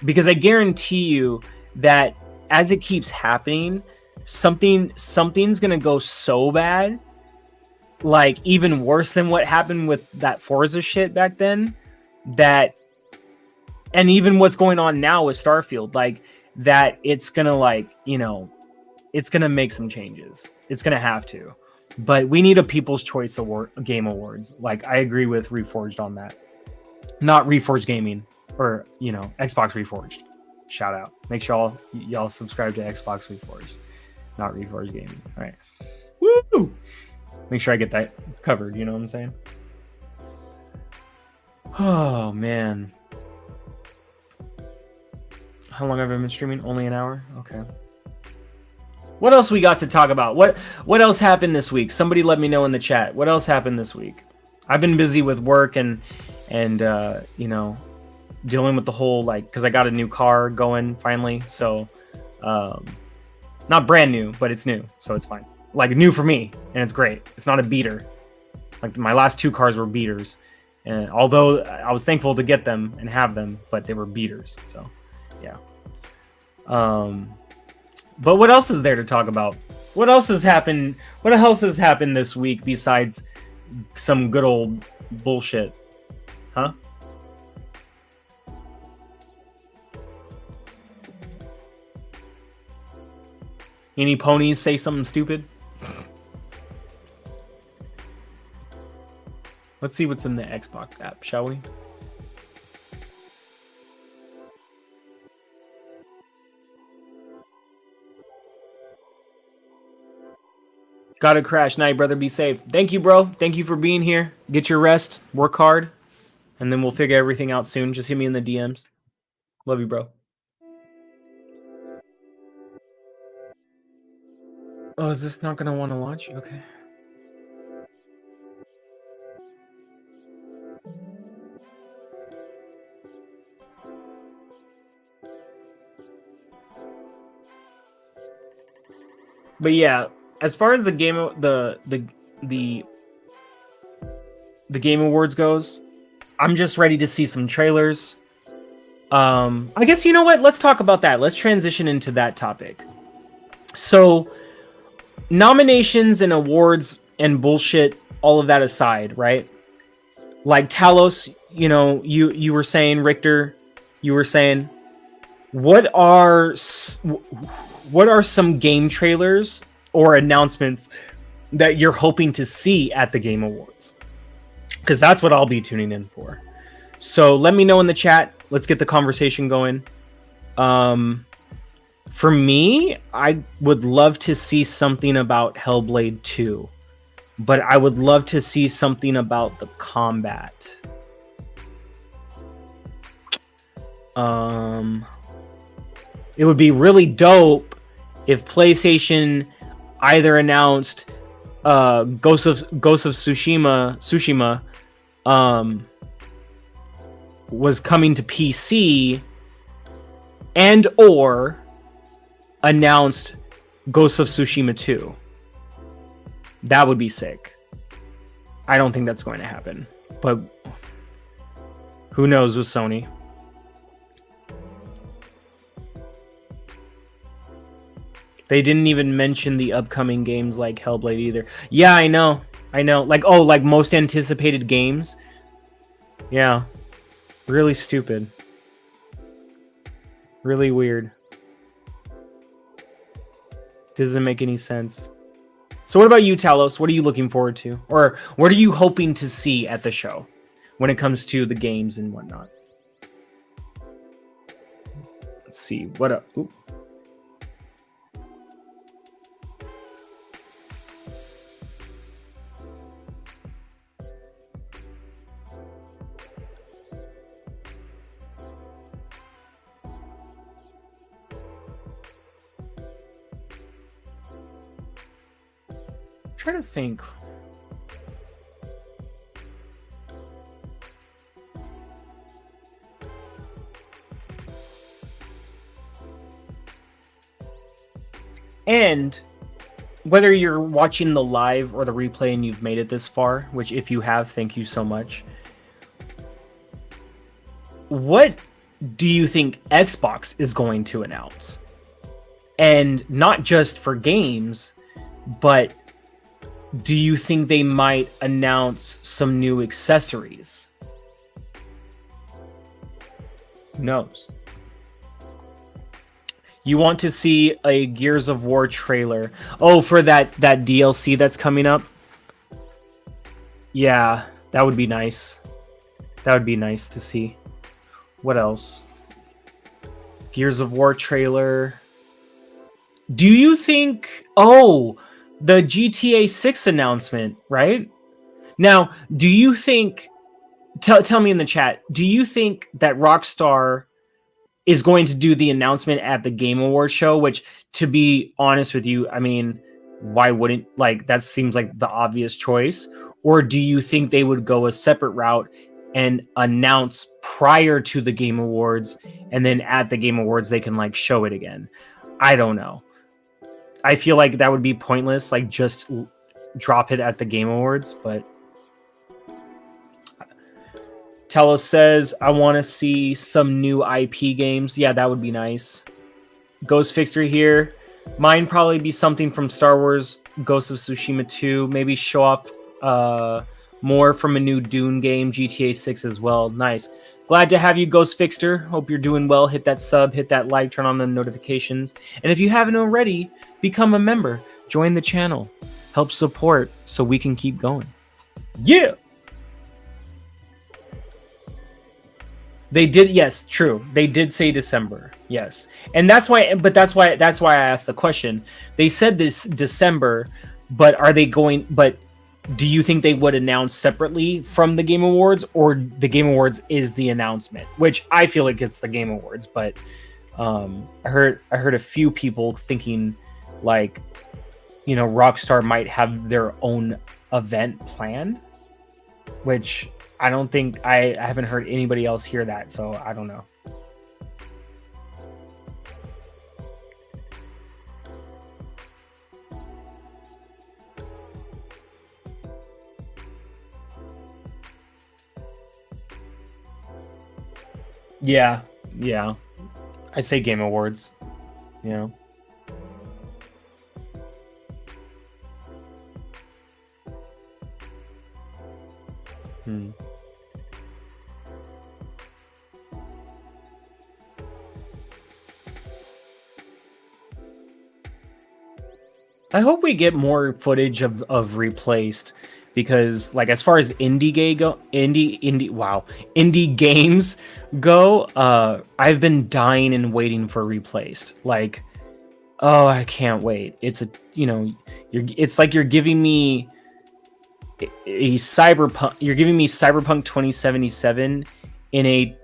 Because I guarantee you that as it keeps happening, something's gonna go so bad, like even worse than what happened with that Forza shit back then, that, and even what's going on now with Starfield, like that it's gonna, like, you know, it's gonna make some changes. It's gonna have to. But we need a People's Choice Award, Game Awards. Like, I agree with Reforged on that. Not Reforged Gaming, or, you know, Xbox Reforged. Shout out. Make sure y'all subscribe to Xbox Reforged, not Reforged Gaming. All right. Woo! Make sure I get that covered. You know what I'm saying? Oh, man. How long have I been streaming? Only an hour? Okay. What else we got to talk about? What else happened this week? Somebody let me know in the chat. What else happened this week? I've been busy with work and you know, dealing with the whole, like, because I got a new car going finally. So, not brand new, but it's new, so it's fine. Like, new for me, and it's great. It's not a beater. Like, my last 2 cars were beaters, and although I was thankful to get them and have them, but they were beaters. So, yeah. But what else is there to talk about? What else has happened? What else has happened this week besides some good old bullshit? Huh? Any ponies say something stupid? Let's see what's in the Xbox app, shall we? Gotta crash. Night, brother. Be safe. Thank you, bro. Thank you for being here. Get your rest. Work hard. and then we'll figure everything out soon. Just hit me in the DMs. Love you, bro. Oh, is this not gonna want to launch? Okay. But yeah, as far as the game, the Game Awards goes, I'm just ready to see some trailers. I guess, you know what? Let's talk about that. Let's transition into that topic. So, nominations and awards and bullshit, all of that aside, right? Like Talos, you know, you were saying, Richter, you were saying, what are some game trailers or announcements that you're hoping to see at the Game Awards? Because that's what I'll be tuning in for. So let me know in the chat. Let's get the conversation going. For me, I would love to see something about Hellblade 2. But I would love to see something about the combat. It would be really dope if PlayStation either announced Ghost of Tsushima was coming to PC, and or announced Ghost of Tsushima 2. That would be sick. I don't think that's going to happen, but who knows with Sony. They didn't even mention the upcoming games like Hellblade either. Yeah, I know. Like, oh, like most anticipated games. Yeah. Really stupid. Really weird. Doesn't make any sense. So what about you, Talos? What are you looking forward to? Or what are you hoping to see at the show when it comes to the games and whatnot? Let's see. What up? Ooh. Trying to think. And whether you're watching the live or the replay and you've made it this far, which if you have, thank you so much. What do you think Xbox is going to announce? And not just for games, but do you think they might announce some new accessories? Who knows? You want to see a Gears of War trailer. Oh, for that DLC that's coming up? Yeah, that would be nice. That would be nice to see. What else? Gears of War trailer. Do you think... Oh... the GTA 6 announcement, right? Now, do you think... Tell me in the chat. Do you think that Rockstar is going to do the announcement at the Game Awards show? Which, to be honest with you, I mean, why wouldn't... Like, that seems like the obvious choice. Or do you think they would go a separate route and announce prior to the Game Awards, and then at the Game Awards they can, like, show it again? I don't know. I feel like that would be pointless, like just drop it at the Game Awards, but Telos says, I want to see some new IP games. Yeah, that would be nice. Ghost Fixer here. Mine probably be something from Star Wars Ghost of Tsushima 2. Maybe show off more from a new Dune game, GTA 6 as well. Nice. Glad to have you, Ghost Fixer. Hope you're doing well. Hit that sub, hit that like, turn on the notifications. And if you haven't already, become a member. Join the channel. Help support so we can keep going. Yeah! They did, yes, true. They did say December, yes. And that's why I asked the question. They said this December, but are they going, but do you think they would announce separately from the Game Awards, or the Game Awards is the announcement? Which I feel like it's the Game Awards, but I heard a few people thinking like, you know, Rockstar might have their own event planned, which I don't think I haven't heard anybody else hear that, so I don't know. Yeah, yeah. I say Game Awards. You know. Hmm. I hope we get more footage of Replaced, because like as far as indie games go, I've been dying and waiting for Replaced. Like, oh, I can't wait. It's it's like you're giving me a cyberpunk. You're giving me Cyberpunk 2077 in a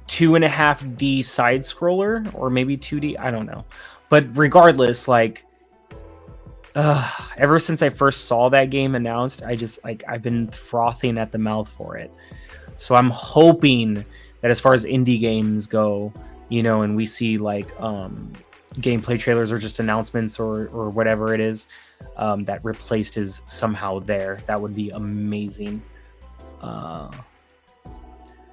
2.5D side scroller, or maybe 2D. I don't know, but regardless, like. Ever since I first saw that game announced, I've been frothing at the mouth for it. So I'm hoping that as far as indie games go, you know, and we see like gameplay trailers or just announcements or whatever it is, that Replaced is somehow there. That would be amazing.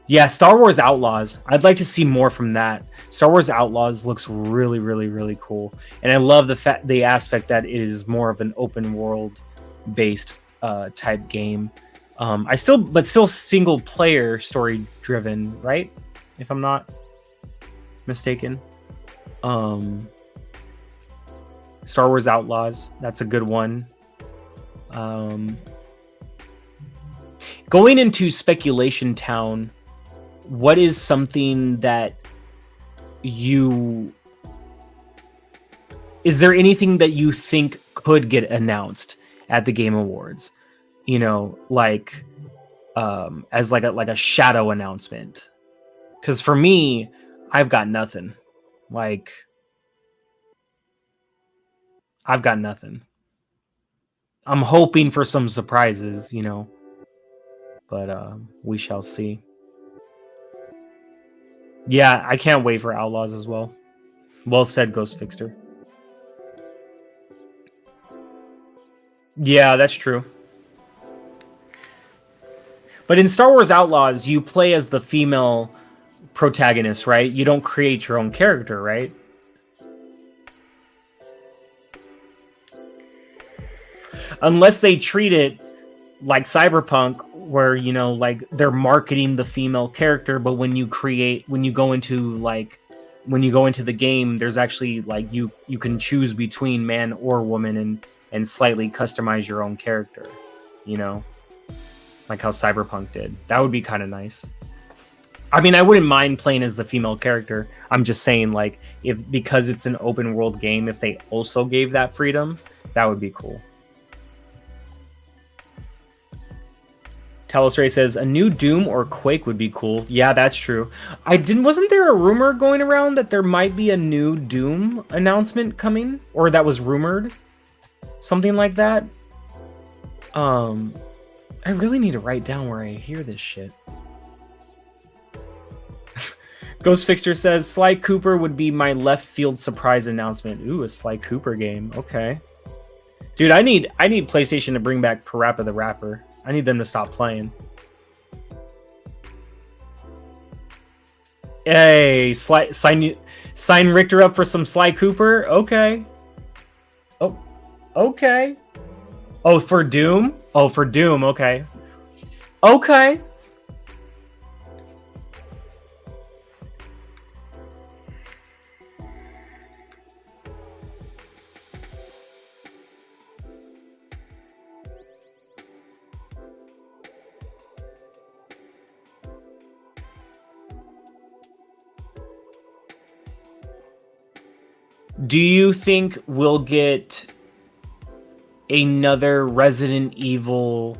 Yeah, Star Wars Outlaws. I'd like to see more from that. Star Wars Outlaws looks really, really, really cool, and I love the aspect that it is more of an open world based type game. Still single player story driven, right? If I'm not mistaken. Star Wars Outlaws. That's a good one. Going into speculation town. What is something that is there anything that you think could get announced at the Game Awards? You know, like as like a shadow announcement. Because for me, I've got nothing. Like, I've got nothing. I'm hoping for some surprises, you know, but we shall see. Yeah, I can't wait for Outlaws as well. Well said, Ghost Fixter. Yeah, that's true. But in Star Wars Outlaws, you play as the female protagonist, right? You don't create your own character, right? Unless they treat it like Cyberpunk, where, you know, like they're marketing the female character, but when you go into the game, there's actually like you can choose between man or woman and slightly customize your own character, you know, like how Cyberpunk did. That would be kind of nice. I mean, I wouldn't mind playing as the female character. I'm just saying, like, because it's an open world game, if they also gave that freedom, that would be cool. Talos Ray says a new Doom or Quake would be cool. Yeah, that's true. Wasn't there a rumor going around that there might be a new Doom announcement coming, or that was rumored? Something like that. I really need to write down where I hear this shit. Ghost Fixter says Sly Cooper would be my left field surprise announcement. Ooh, a Sly Cooper game. Okay. Dude, I need PlayStation to bring back Parappa the Rapper. I need them to stop playing. Hey, sign Richter up for some Sly Cooper? Okay. Oh, okay. Oh, for Doom? Oh, for Doom, okay. Okay. Do you think we'll get another Resident Evil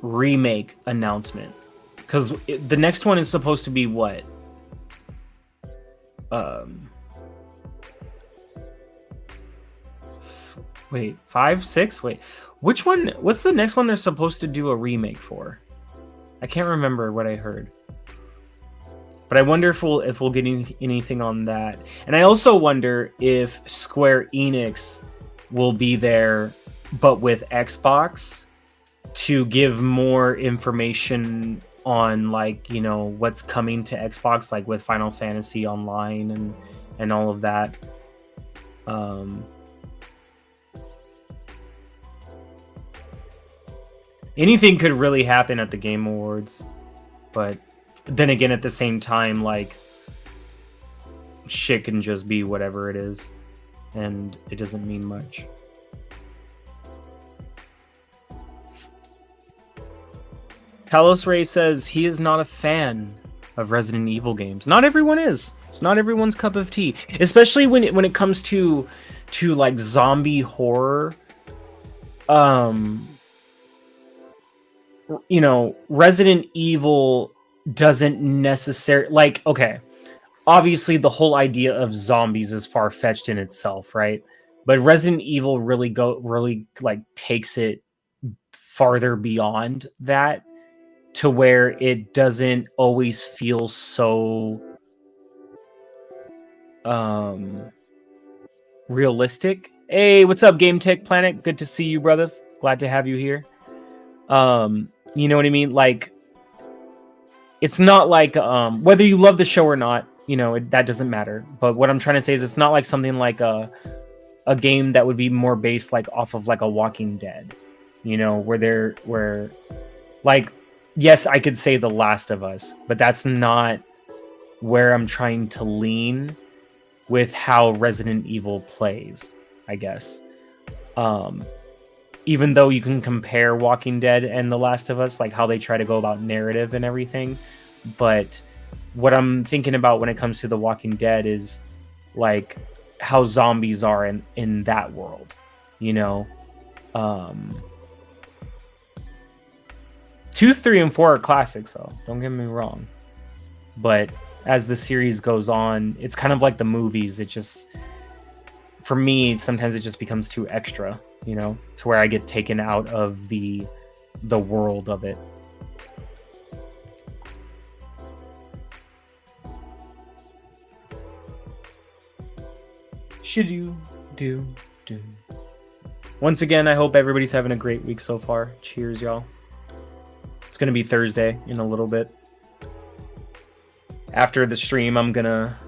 remake announcement, because the next one is supposed to be what? Wait, 5, 6? Wait, which one? What's the next one they're supposed to do a remake for? I can't remember what I heard. But I wonder if we'll get anything on that. And I also wonder if Square Enix will be there, but with Xbox, to give more information on, like, you know, what's coming to Xbox, like with Final Fantasy Online and all of that. Anything could really happen at the Game Awards, but then again, at the same time, like, shit can just be whatever it is, and it doesn't mean much. Talos Ray says he is not a fan of Resident Evil games. Not everyone is. It's not everyone's cup of tea, especially when it comes to like zombie horror. You know, Resident Evil doesn't necessarily, like, okay, obviously the whole idea of zombies is far-fetched in itself, right? But Resident Evil really like takes it farther beyond that, to where it doesn't always feel so realistic. Hey, what's up, Game Tech Planet? Good to see you, brother. Glad to have you here. You know what I mean? Like, it's not like whether you love the show or not, you know, that doesn't matter. But what I'm trying to say is, it's not like something like a game that would be more based like off of like a Walking Dead, you know, where like, yes, I could say The Last of Us, but that's not where I'm trying to lean with how Resident Evil plays, I guess. Even though you can compare Walking Dead and The Last of Us, like how they try to go about narrative and everything. But what I'm thinking about when it comes to The Walking Dead is like how zombies are in that world, you know? 2, 3, and 4 are classics, though. Don't get me wrong. But as the series goes on, it's kind of like the movies. It just, for me, sometimes it just becomes too extra, you know, to where I get taken out of the world of it. Should you do. Once again, I hope everybody's having a great week so far. Cheers, y'all. It's gonna be Thursday in a little bit. After the stream, I'm gonna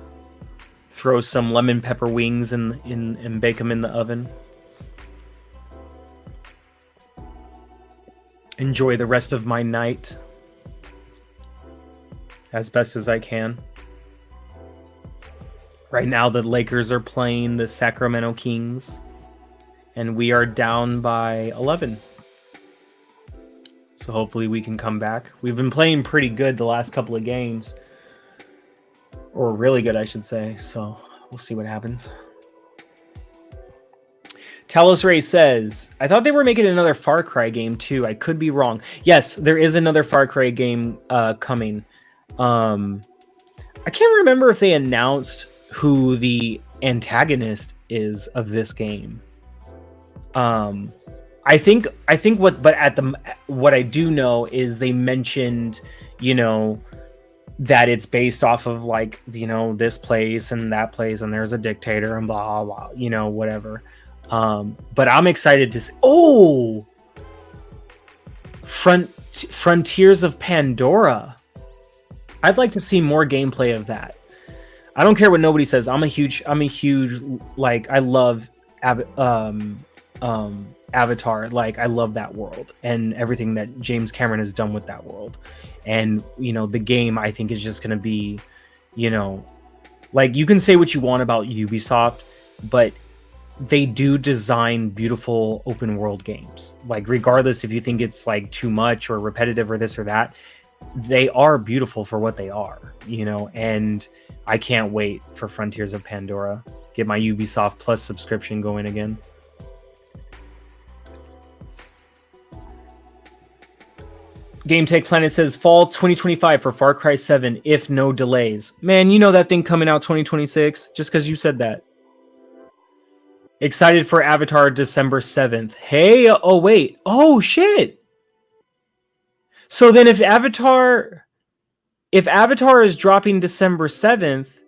throw some lemon pepper wings and bake them in the oven. Enjoy the rest of my night as best as I can. Right now, the Lakers are playing the Sacramento Kings, and we are down by 11. So hopefully we can come back. We've been playing pretty good the last couple of games. Or really good, I should say. So we'll see what happens. Talos Ray says, I thought they were making another Far Cry game too. I could be wrong. Yes, there is another Far Cry game coming. I can't remember if they announced who the antagonist is of this game. I think what I do know is they mentioned, you know, that it's based off of, like, you know, this place and that place, and there's a dictator and blah blah, you know, whatever. But I'm excited to see. Frontiers of Pandora. I'd like to see more gameplay of that. I don't care what nobody says. I'm a huge like, I love Avatar. Like, I love that world and everything that James Cameron has done with that world. And, you know, the game, I think, is just going to be, you know, like, you can say what you want about Ubisoft, but they do design beautiful open world games. Like, regardless if you think it's like too much or repetitive or this or that, they are beautiful for what they are, you know. And I can't wait for Frontiers of Pandora. Get my Ubisoft Plus subscription going again. Game Tech Planet says fall 2025 for Far Cry 7 if no delays. Man, you know that thing coming out 2026 just because you said that. Excited for Avatar December 7th. Hey, oh wait. Oh shit. So then if Avatar is dropping December 7th,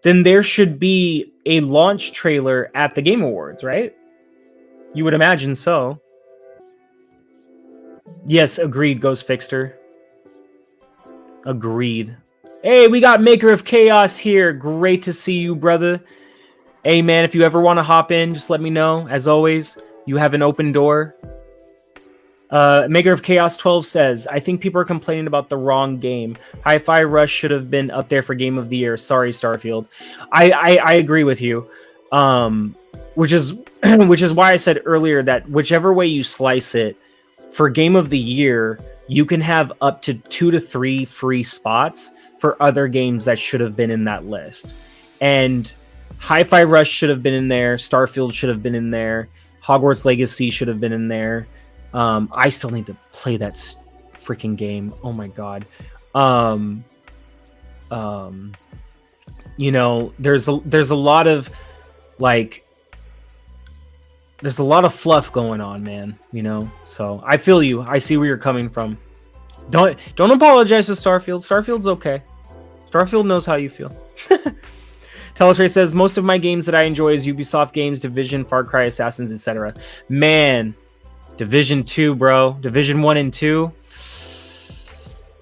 then there should be a launch trailer at the Game Awards, right? You would imagine so. Yes, agreed, Ghost Fixter. Agreed. Hey, we got Maker of Chaos here. Great to see you, brother. Hey, man, if you ever want to hop in, just let me know. As always, you have an open door. Maker of Chaos 12 says, I think people are complaining about the wrong game. Hi-Fi Rush should have been up there for Game of the Year. Sorry, Starfield. I agree with you. Which is why I said earlier that whichever way you slice it, for Game of the Year, you can have up to 2 to 3 free spots for other games that should have been in that list. And Hi-Fi Rush should have been in there. Starfield should have been in there. Hogwarts Legacy should have been in there. I still need to play that freaking game. Oh my god. You know, there's a lot of like there's a lot of fluff going on, man, you know? So I feel you. I see where you're coming from. Don't apologize to Starfield. Starfield's okay. Starfield knows how you feel. Telesray says, most of my games that I enjoy is Ubisoft games, Division, Far Cry, Assassins, etc. Man, Division 2, bro. Division 1 and 2.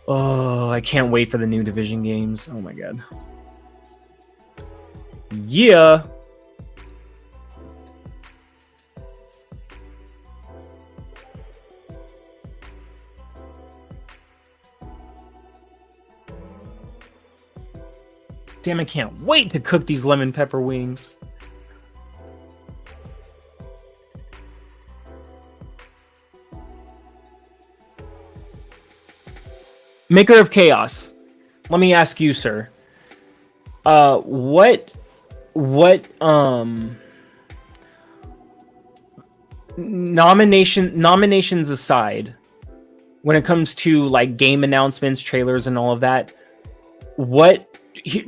Oh, I can't wait for the new Division games. Oh my god. Yeah. Damn, I can't wait to cook these lemon pepper wings. Maker of Chaos, let me ask you, sir. What nominations aside, when it comes to like game announcements, trailers, and all of that,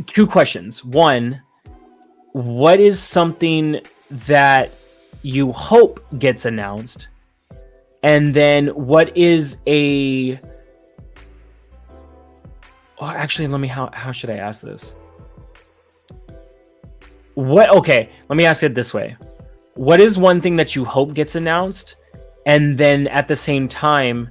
two questions. One, what is something that you hope gets announced? And then what is a... Oh, actually, how should I ask this? Okay, let me ask it this way. What is one thing that you hope gets announced? And then at the same time,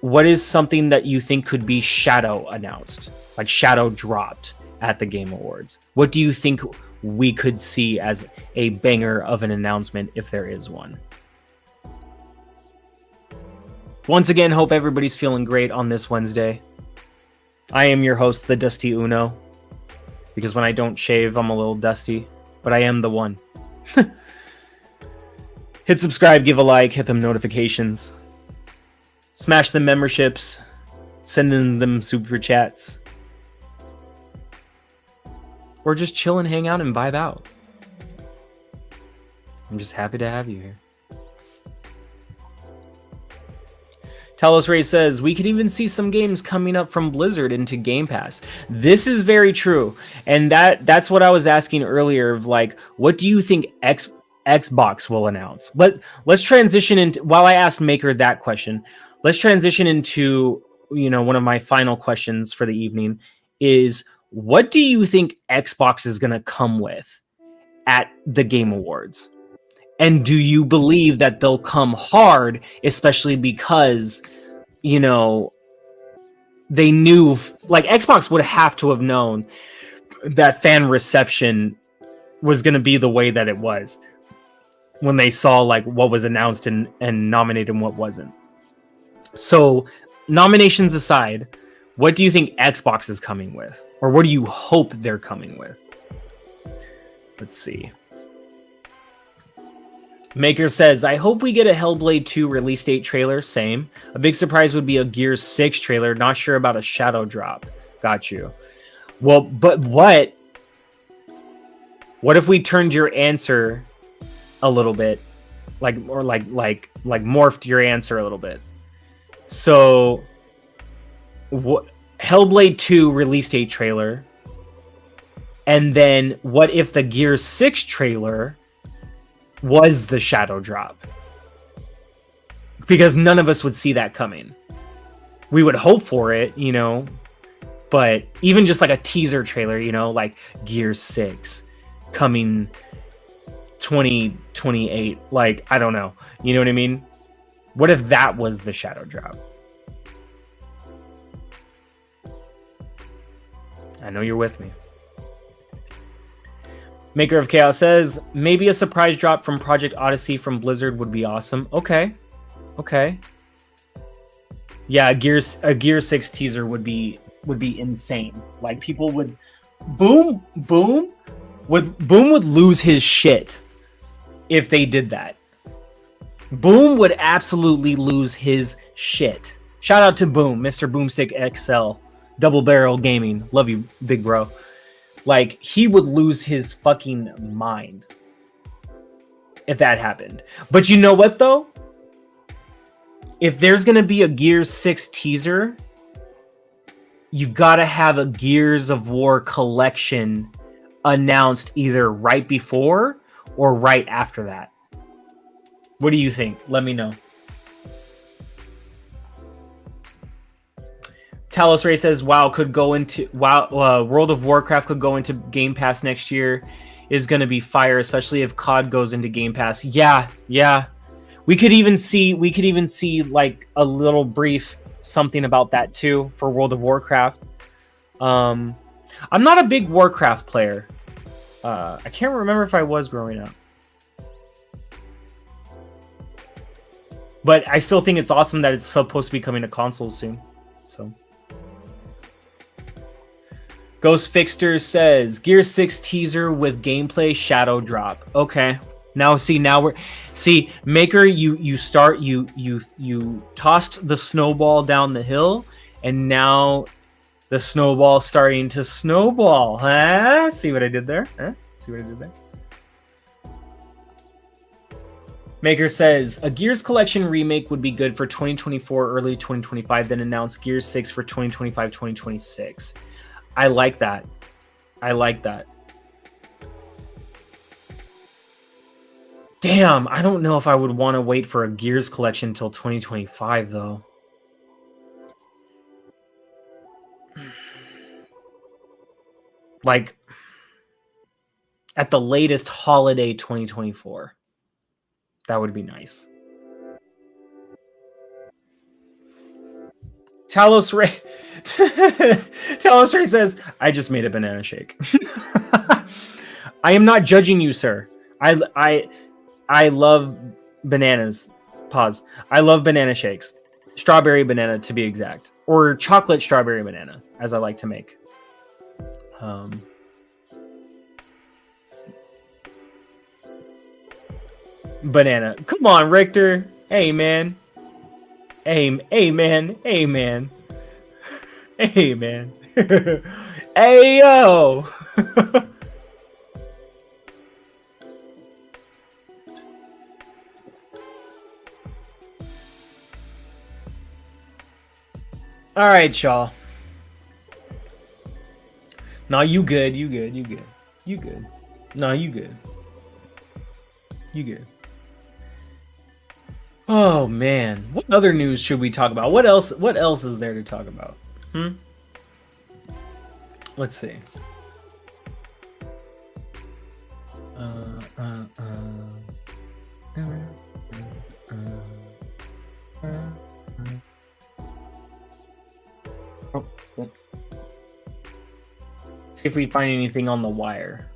what is something that you think could be shadow announced? Like shadow dropped at the Game Awards. What do you think we could see as a banger of an announcement if there is one? Once again, hope everybody's feeling great on this Wednesday. I am your host, the Dusty Uno, because when I don't shave, I'm a little dusty, but I am the one. Hit subscribe, give a like, hit them notifications, smash the memberships, send in them super chats, or just chill and hang out and vibe out. I'm just happy to have you here. Talos Ray says, we could even see some games coming up from Blizzard into Game Pass. This is very true. And that's what I was asking earlier of like, what do you think Xbox will announce? Let's transition into, while I asked Maker that question, let's transition into, you know, one of my final questions for the evening is, what do you think Xbox is going to come with at the Game Awards? And do you believe that they'll come hard, especially because, you know, they knew, like, Xbox would have to have known that fan reception was going to be the way that it was when they saw, like, what was announced and nominated and what wasn't. So, nominations aside, what do you think Xbox is coming with? Or what do you hope they're coming with? Let's see. Maker says, I hope we get a Hellblade 2 release date trailer. Same. A big surprise would be a Gears 6 trailer. Not sure about a shadow drop. Got you. Well, but what if we turned your answer a little bit? Like morphed your answer a little bit. So Hellblade 2 release date trailer, and then what if the Gears 6 trailer was the shadow drop? Because none of us would see that coming. We would hope for it, you know, but even just like a teaser trailer, you know, like Gears 6 coming 2028, like, I don't know, you know what I mean? What if that was the shadow drop? I know you're with me. Maker of Chaos says, maybe a surprise drop from Project Odyssey from Blizzard would be awesome. Okay. Yeah, a Gear 6 teaser would be insane. Like, people would Boom would lose his shit if they did that. Boom would absolutely lose his shit. Shout out to Boom, Mr. Boomstick XL, Double Barrel Gaming. Love you, big bro. Like, he would lose his fucking mind if that happened. But you know what, though? If there's going to be a Gears 6 teaser, you got to have a Gears of War collection announced either right before or right after that. What do you think? Let me know. Talos Ray says, World of Warcraft could go into Game Pass next year. Is going to be fire, especially if COD goes into Game Pass. Yeah. We could even see like a little brief something about that too for World of Warcraft. I'm not a big Warcraft player. I can't remember if I was growing up. But I still think it's awesome that it's supposed to be coming to consoles soon. So Ghost Fixter says Gear 6 teaser with gameplay shadow drop. Okay. Now Maker, you tossed the snowball down the hill, and now the snowball's starting to snowball. Huh? See what I did there? Maker says a Gears Collection remake would be good for 2024, early 2025, then announce Gears 6 for 2025, 2026. I like that. Damn, I don't know if I would want to wait for a Gears Collection until 2025, though. Like, at the latest, holiday 2024. That would be nice. Talos Ray says, I just made a banana shake. I am not judging you, sir. I love bananas. Pause. I love banana shakes. Strawberry banana, to be exact. Or chocolate strawberry banana, as I like to make. Banana. Come on, Richter. Hey, man. Hey, man. Hey, yo. All right, y'all. No, you good. No, you good. Oh man, what other news should we talk about? What else is there to talk about? Let's see. See if we find anything on the wire.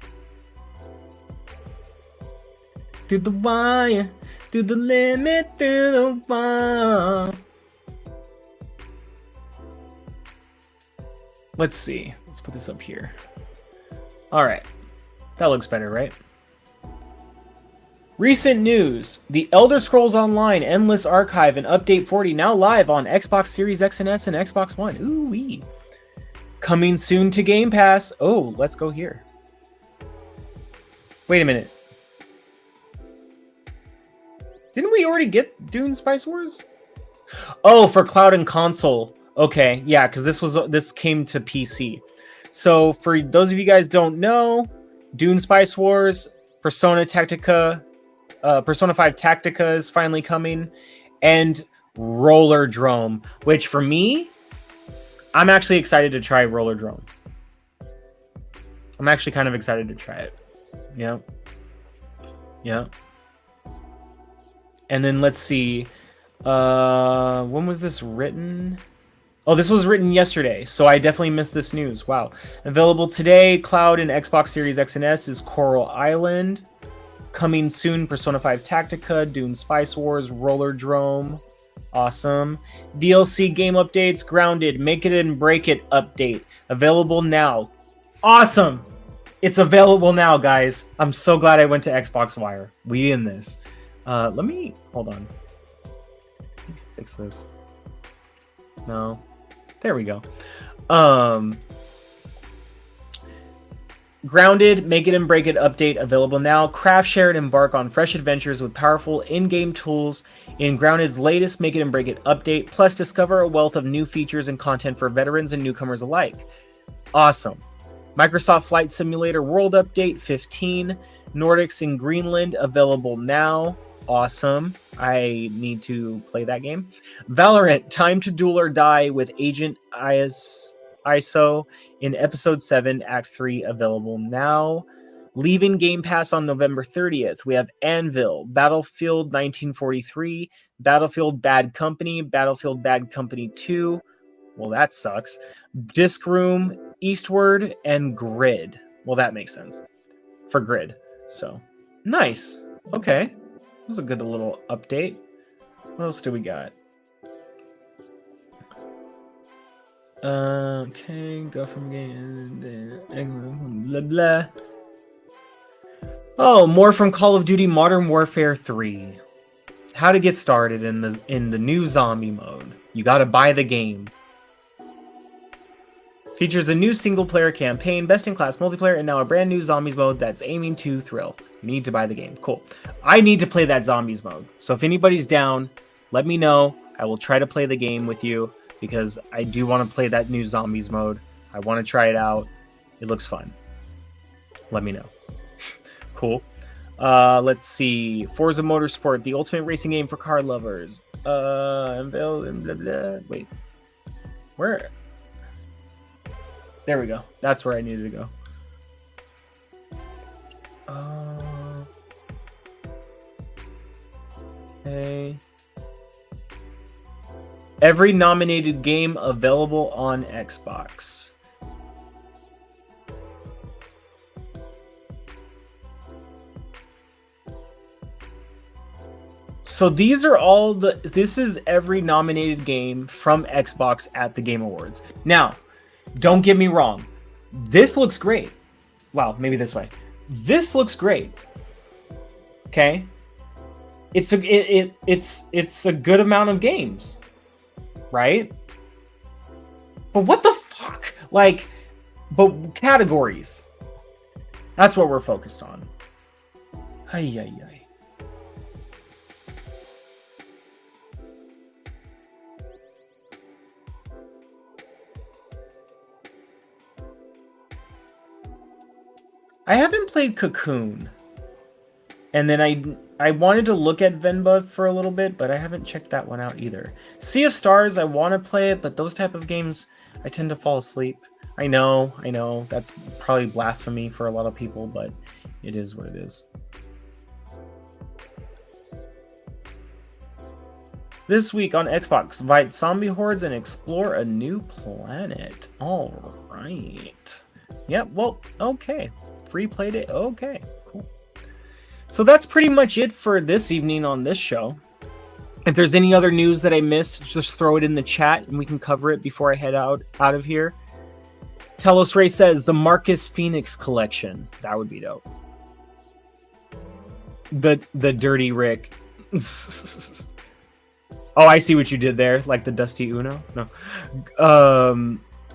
Through the wire, through the limit, through the wire. Let's see. Let's put this up here. All right. That looks better, right? Recent news. The Elder Scrolls Online Endless Archive and Update 40 now live on Xbox Series X and S and Xbox One. Ooh-wee. Coming soon to Game Pass. Oh, let's go here. Wait a minute. Didn't we already get Dune Spice Wars? Oh, for cloud and console. Okay, yeah, because this came to PC. So for those of you guys don't know, Dune Spice Wars, Persona 5 Tactica is finally coming, and Roller Drome, which for me, I'm actually excited to try Roller Drome. I'm actually kind of excited to try it. Yeah. Yeah. And then let's see. When was this written? Oh, this was written yesterday, so I definitely missed this news. Wow. Available today, Cloud and Xbox Series X and S is Coral Island. Coming soon, Persona 5 Tactica, Dune Spice Wars, Roller Drome. Awesome. DLC game updates, Grounded, Make It and Break It update. Available now. Awesome. It's available now, guys. I'm so glad I went to Xbox Wire. We in this. Let me... Hold on. Let me fix this. No. There we go. Grounded, Make It and Break It update available now. Craft, share, and embark on fresh adventures with powerful in-game tools in Grounded's latest Make It and Break It update. Plus, discover a wealth of new features and content for veterans and newcomers alike. Awesome. Microsoft Flight Simulator World Update 15. Nordics in Greenland available now. Awesome. I need to play that game. Valorant, Time to Duel or Die with Agent ISO in Episode 7, Act 3 available now. Leaving Game Pass on November 30th. We have Anvil, Battlefield 1943, Battlefield Bad Company, Battlefield Bad Company 2. Well, that sucks. Disc Room, Eastward, and Grid. Well, that makes sense for Grid. So, nice. Okay. That was a good little update. What else do we got? Okay, go from game. Blah, blah. Oh, more from Call of Duty Modern Warfare 3. How to get started in the new zombie mode. You gotta buy the game. Features a new single-player campaign, best-in-class multiplayer, and now a brand new zombies mode that's aiming to thrill. You need to buy the game. Cool. I need to play that zombies mode. So if anybody's down, let me know. I will try to play the game with you because I do want to play that new zombies mode. I want to try it out. It looks fun. Let me know. Cool. Let's see. Forza Motorsport, the ultimate racing game for car lovers. Blah, blah, blah. Wait. Where? There we go. That's where I needed to go. Okay. Every nominated game available on Xbox. So these are all this is every nominated game from Xbox at the Game Awards. Now, don't get me wrong. This looks great. Wow, maybe this way. This looks great. Okay? It's a good amount of games. Right? But what the fuck? Like, but categories. That's what we're focused on. Ay, ay, ay. I haven't played Cocoon. And then I wanted to look at Venba for a little bit, but I haven't checked that one out either. Sea of Stars, I want to play it, but those type of games, I tend to fall asleep. I know. That's probably blasphemy for a lot of people, but it is what it is. This week on Xbox, fight zombie hordes and explore a new planet. All right. Yeah, well, okay. Free played it. Okay, cool. So that's pretty much it for this evening on this show. If there's any other news that I missed, just throw it in the chat and we can cover it before I head out of here. Telos Ray says the Marcus Phoenix collection. That would be dope. The Dirty Rick. Oh, I see what you did there. Like the Dusty Uno? No.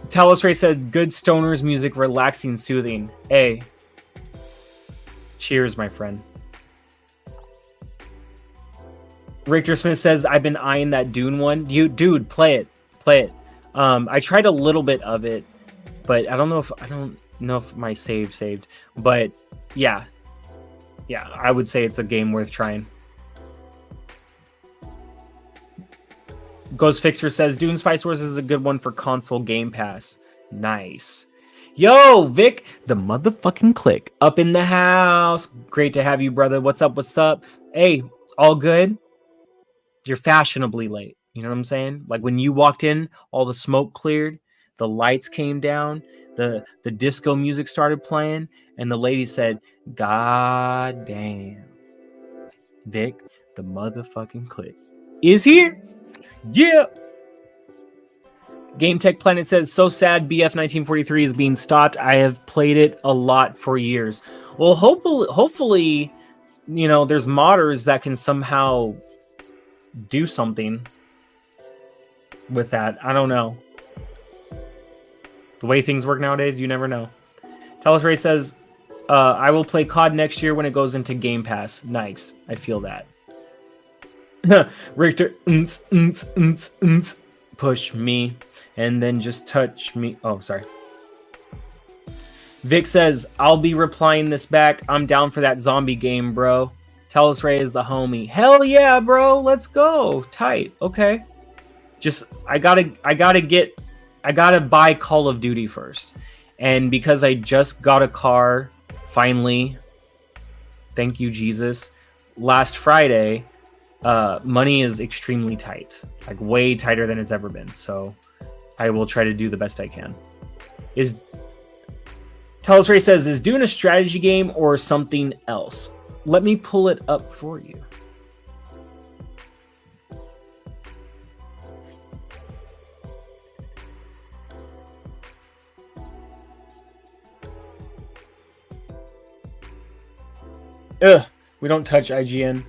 Talos Ray said, good stoners music, relaxing, soothing. Hey. Cheers, my friend. Richter Smith says, I've been eyeing that Dune one. Dude, play it. Play it. I tried a little bit of it, but I don't know if my save saved. But yeah, I would say it's a game worth trying. Ghost Fixer says Dune Spice Wars is a good one for console Game Pass. Nice. Yo, Vic, the motherfucking click up in the house. Great to have you, brother. What's up? What's up? Hey, all good? You're fashionably late. You know what I'm saying? Like when you walked in, all the smoke cleared, the lights came down, the disco music started playing, and the lady said, "God damn, Vic, the motherfucking click is here." Yeah. Game Tech Planet says, so sad BF 1943 is being stopped. I have played it a lot for years. Well, hopefully, you know, there's modders that can somehow do something with that. I don't know. The way things work nowadays, you never know. Talos Ray says, I will play COD next year when it goes into Game Pass. Nice. I feel that. Richter, push me and then just touch me. Oh, sorry. Vic says, I'll be replying this back. I'm down for that zombie game, bro. Talos Ray is the homie. Hell yeah, bro. Let's go. Tight. Okay. Just I gotta buy Call of Duty first. And because I just got a car, finally, thank you, Jesus, last Friday, money is extremely tight. Like way tighter than it's ever been. So I will try to do the best I can. Talos Ray says, is Dune a strategy game or something else? Let me pull it up for you. Ugh, we don't touch IGN.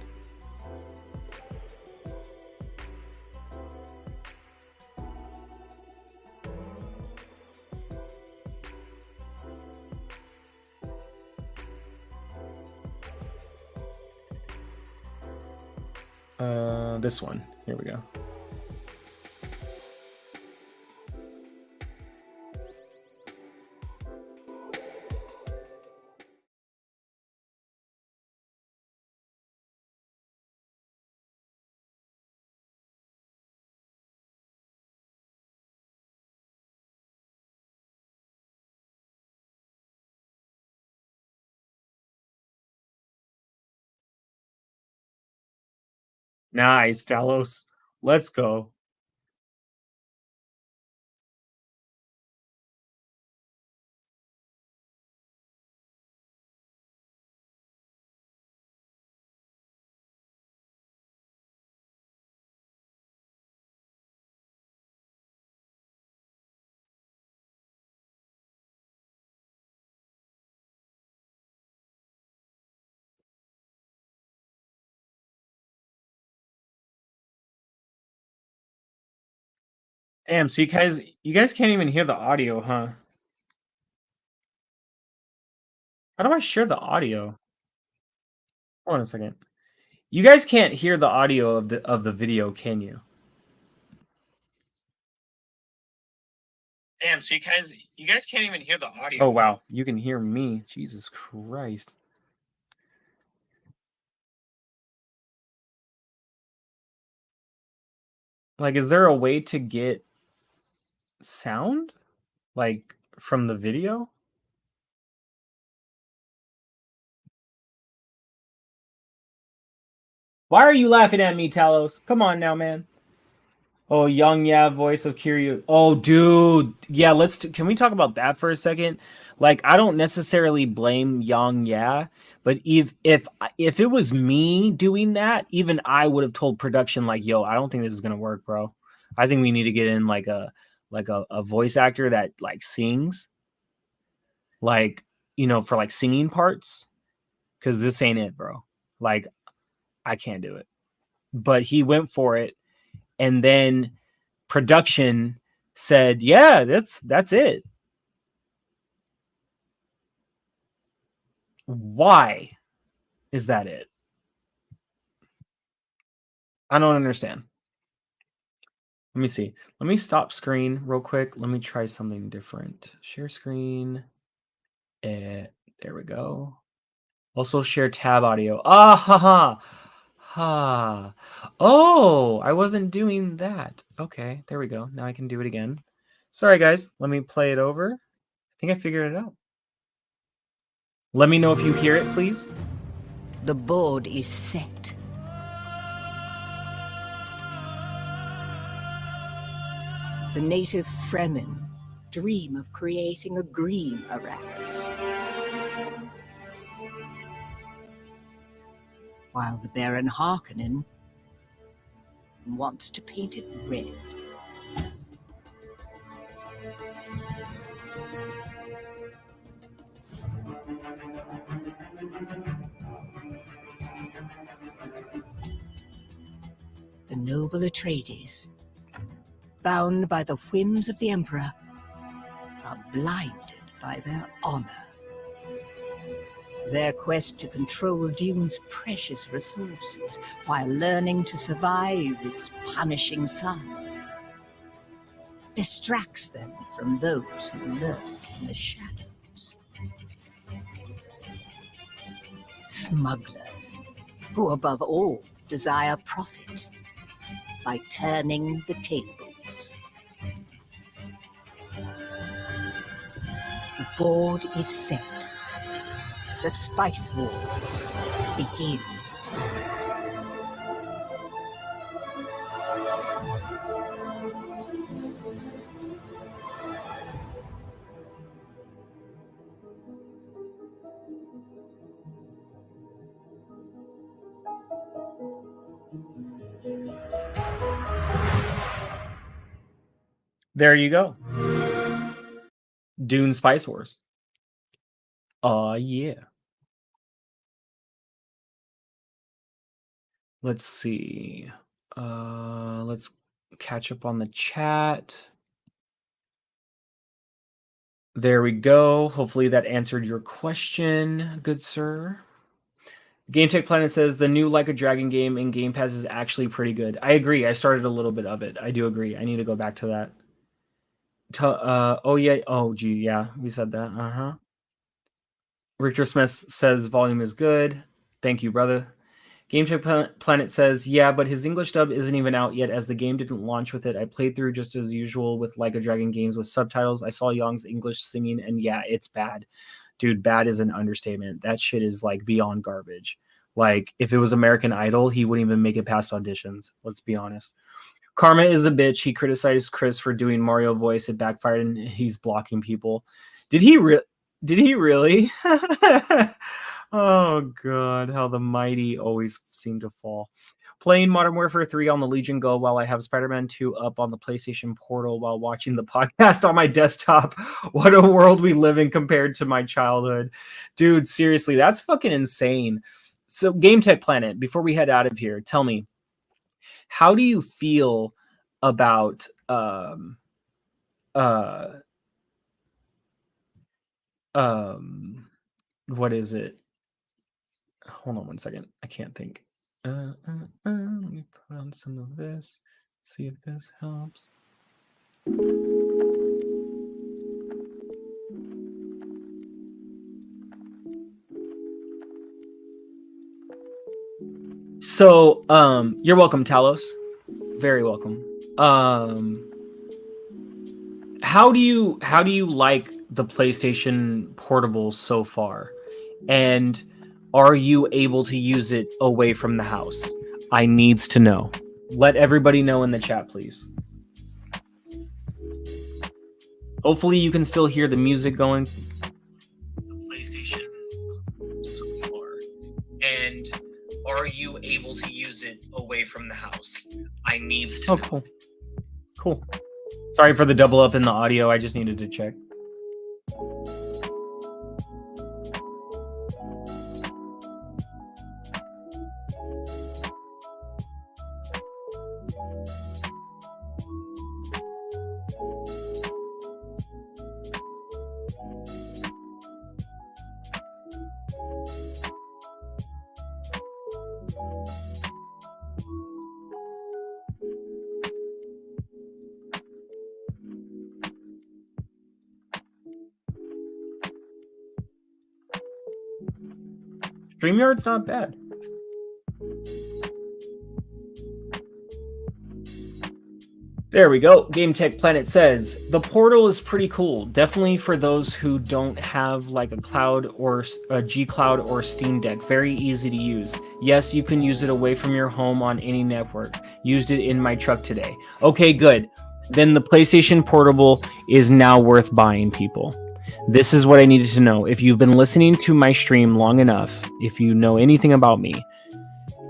This one. Here we go. Nice, Talos. Let's go. Damn, so you guys can't even hear the audio, huh? How do I share the audio? Hold on a second. You guys can't hear the audio of the video, can you? Damn, so you guys can't even hear the audio. Oh wow, you can hear me. Jesus Christ. Like, is there a way to get sound? Like from the video? Why are you laughing at me, Talos? Come on now, man. Oh, Young Yeah, voice of Kiryu. Oh, dude. Yeah, can we talk about that for a second? Like, I don't necessarily blame Young Yeah, but if it was me doing that, even I would have told production like, "Yo, I don't think this is gonna work, bro. I think we need to get in like a voice actor that like sings, like for like singing parts, because this ain't it, bro. Like, I can't do it." But he went for it, and then production said, "Yeah, that's it." Why is that it? I don't understand. Let me see. Let me stop screen real quick. Let me try something different. Share screen. There we go. Also share tab audio. Ah, ha, ha. Ha. Oh, I wasn't doing that. Okay, there we go. Now I can do it again. Sorry, guys. Let me play it over. I think I figured it out. Let me know if you hear it, please. The board is set. The native Fremen dream of creating a green Arrakis, while the Baron Harkonnen wants to paint it red. The noble Atreides, bound by the whims of the Emperor, are blinded by their honor. Their quest to control Dune's precious resources while learning to survive its punishing sun distracts them from those who lurk in the shadows. Smugglers, who above all desire profit by turning the tables. The board is set. The spice war begins. There you go. Dune Spice Wars. Yeah. Let's see. Let's catch up on the chat. There we go. Hopefully that answered your question, good sir. Game Tech Planet says the new Like a Dragon game in Game Pass is actually pretty good. I agree. I started a little bit of it. I do agree. I need to go back to that. Oh yeah. Oh gee, yeah. We said that. Richard Smith says volume is good. Thank you, brother. Game Tech Planet says, yeah, but his English dub isn't even out yet as the game didn't launch with it. I played through just as usual with Like a Dragon games with subtitles. I saw Young's English singing, and yeah, it's bad. Dude, bad is an understatement. That shit is like beyond garbage. Like, if it was American Idol, he wouldn't even make it past auditions. Let's be honest. Karma is a bitch. He criticized Chris for doing Mario voice. It backfired, and he's blocking people. Did he really? Oh god, how the mighty always seem to fall. Playing Modern Warfare 3 on the Legion Go while I have Spider-Man 2 up on the PlayStation Portal while watching the podcast on my desktop. What a world we live in compared to my childhood. Dude, seriously, that's fucking insane. So Game Tech Planet, before we head out of here, tell me, how do you feel about what is it? Hold on one second. I can't think. Let me put on some of this. See if this helps. So, you're welcome, Talos. Very welcome. How do you like the PlayStation Portable so far? And are you able to use it away from the house? I needs to know. Let everybody know in the chat, please. Hopefully you can still hear the music going. The PlayStation so far. And are you able to use it away from the house? I needs to know. Cool. Cool. Sorry for the double up in the audio. I just needed to check. StreamYard's not bad. There we go. Game Tech Planet says the Portal is pretty cool. Definitely for those who don't have like a Cloud or a GCloud or Steam Deck. Very easy to use. Yes, you can use it away from your home on any network. Used it in my truck today. Okay, good. Then the PlayStation Portable is now worth buying, people. This is what I needed to know. If you've been listening to my stream long enough, if you know anything about me,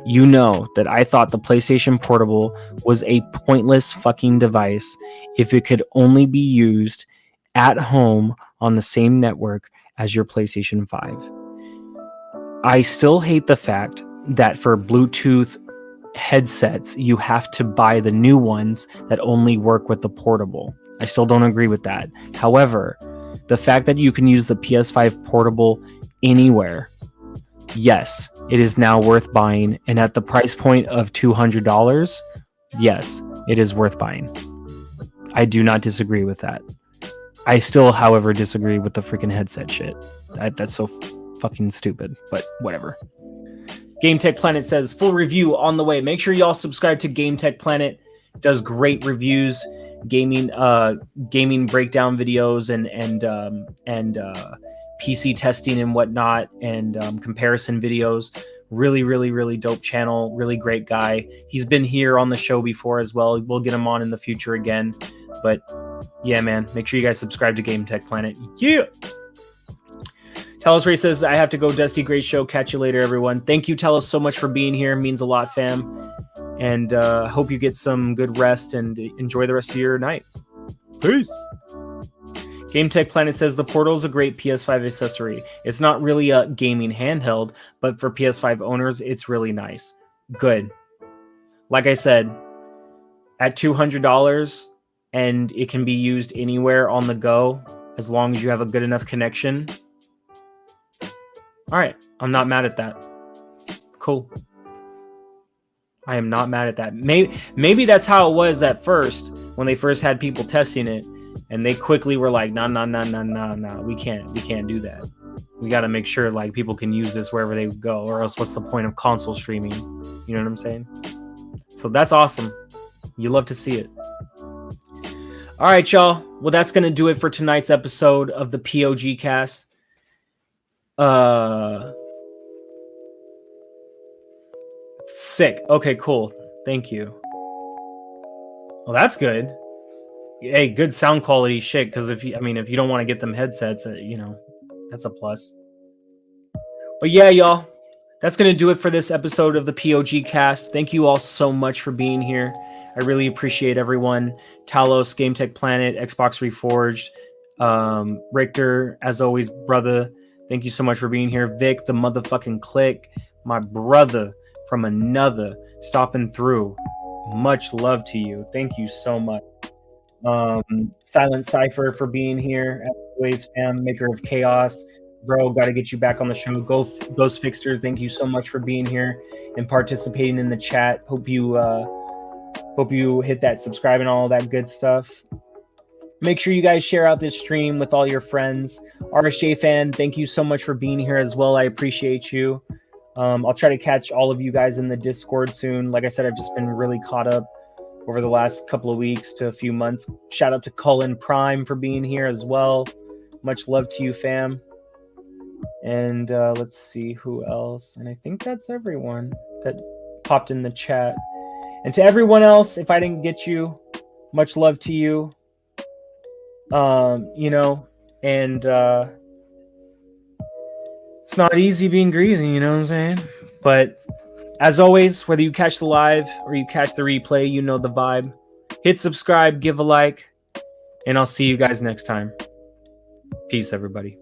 you know that I thought the PlayStation Portable was a pointless fucking device if it could only be used at home on the same network as your PlayStation 5. I still hate the fact that for Bluetooth headsets, you have to buy the new ones that only work with the portable. I still don't agree with that. However, the fact that you can use the PS5 Portable anywhere, yes, it is now worth buying, and at the price point of $200, yes, it is worth buying. I do not disagree with that. I still, however, disagree with the freaking headset shit. That's so fucking stupid, but whatever. Game Tech Planet says, full review on the way. Make sure y'all subscribe to Game Tech Planet. Does great reviews, gaming breakdown videos, and PC testing and whatnot, and comparison videos. Really dope channel. Really great guy. He's been here on the show before as well. We'll get him on in the future again. But yeah, man, make sure you guys subscribe to Game Tech Planet. Yeah. Talos Ray says, I have to go. Dusty, great show. Catch you later, everyone. Thank you, Talos, so much for being here. Means a lot, fam. And hope you get some good rest and enjoy the rest of your night. Peace. Game Tech Planet says the Portal is a great PS5 accessory. It's not really a gaming handheld, but for PS5 owners, it's really nice. Good. Like I said, at $200, and it can be used anywhere on the go as long as you have a good enough connection. All right, I'm not mad at that. Cool. I am not mad at that. Maybe that's how it was at first when they first had people testing it. And they quickly were like, nah, we can't do that. We got to make sure like people can use this wherever they go, or else what's the point of console streaming? You know what I'm saying? So that's awesome. You love to see it. All right, y'all. Well, that's going to do it for tonight's episode of the POG Cast. Sick. Okay, cool. Thank you. Well, that's good. Hey, good sound quality shit, because if you don't want to get them headsets, that's a plus. But yeah, y'all, that's going to do it for this episode of the POG Cast. Thank you all so much for being here. I really appreciate everyone. Talos, Game Tech Planet, Xbox Reforged, Richter, as always, brother. Thank you so much for being here. Vic, the motherfucking Click, my brother from another, stopping through. Much love to you. Thank you so much. Silent Cypher for being here, as always, fam. Maker of Chaos, bro, got to get you back on the show. Ghost Fixter, thank you so much for being here and participating in the chat. Hope you hit that subscribe and all that good stuff. Make sure you guys share out this stream with all your friends. RSJ fan, thank you so much for being here as well. I appreciate you. I'll try to catch all of you guys in the Discord soon. Like I said, I've just been really caught up over the last couple of weeks to a few months. Shout out to Cullen Prime for being here as well. Much love to you, fam. And let's see who else. And I think that's everyone that popped in the chat. And to everyone else, if I didn't get you, much love to you. And it's not easy being greasy, you know what I'm saying? But as always, whether you catch the live or you catch the replay, you know the vibe. Hit subscribe, give a like, and I'll see you guys next time. Peace, everybody.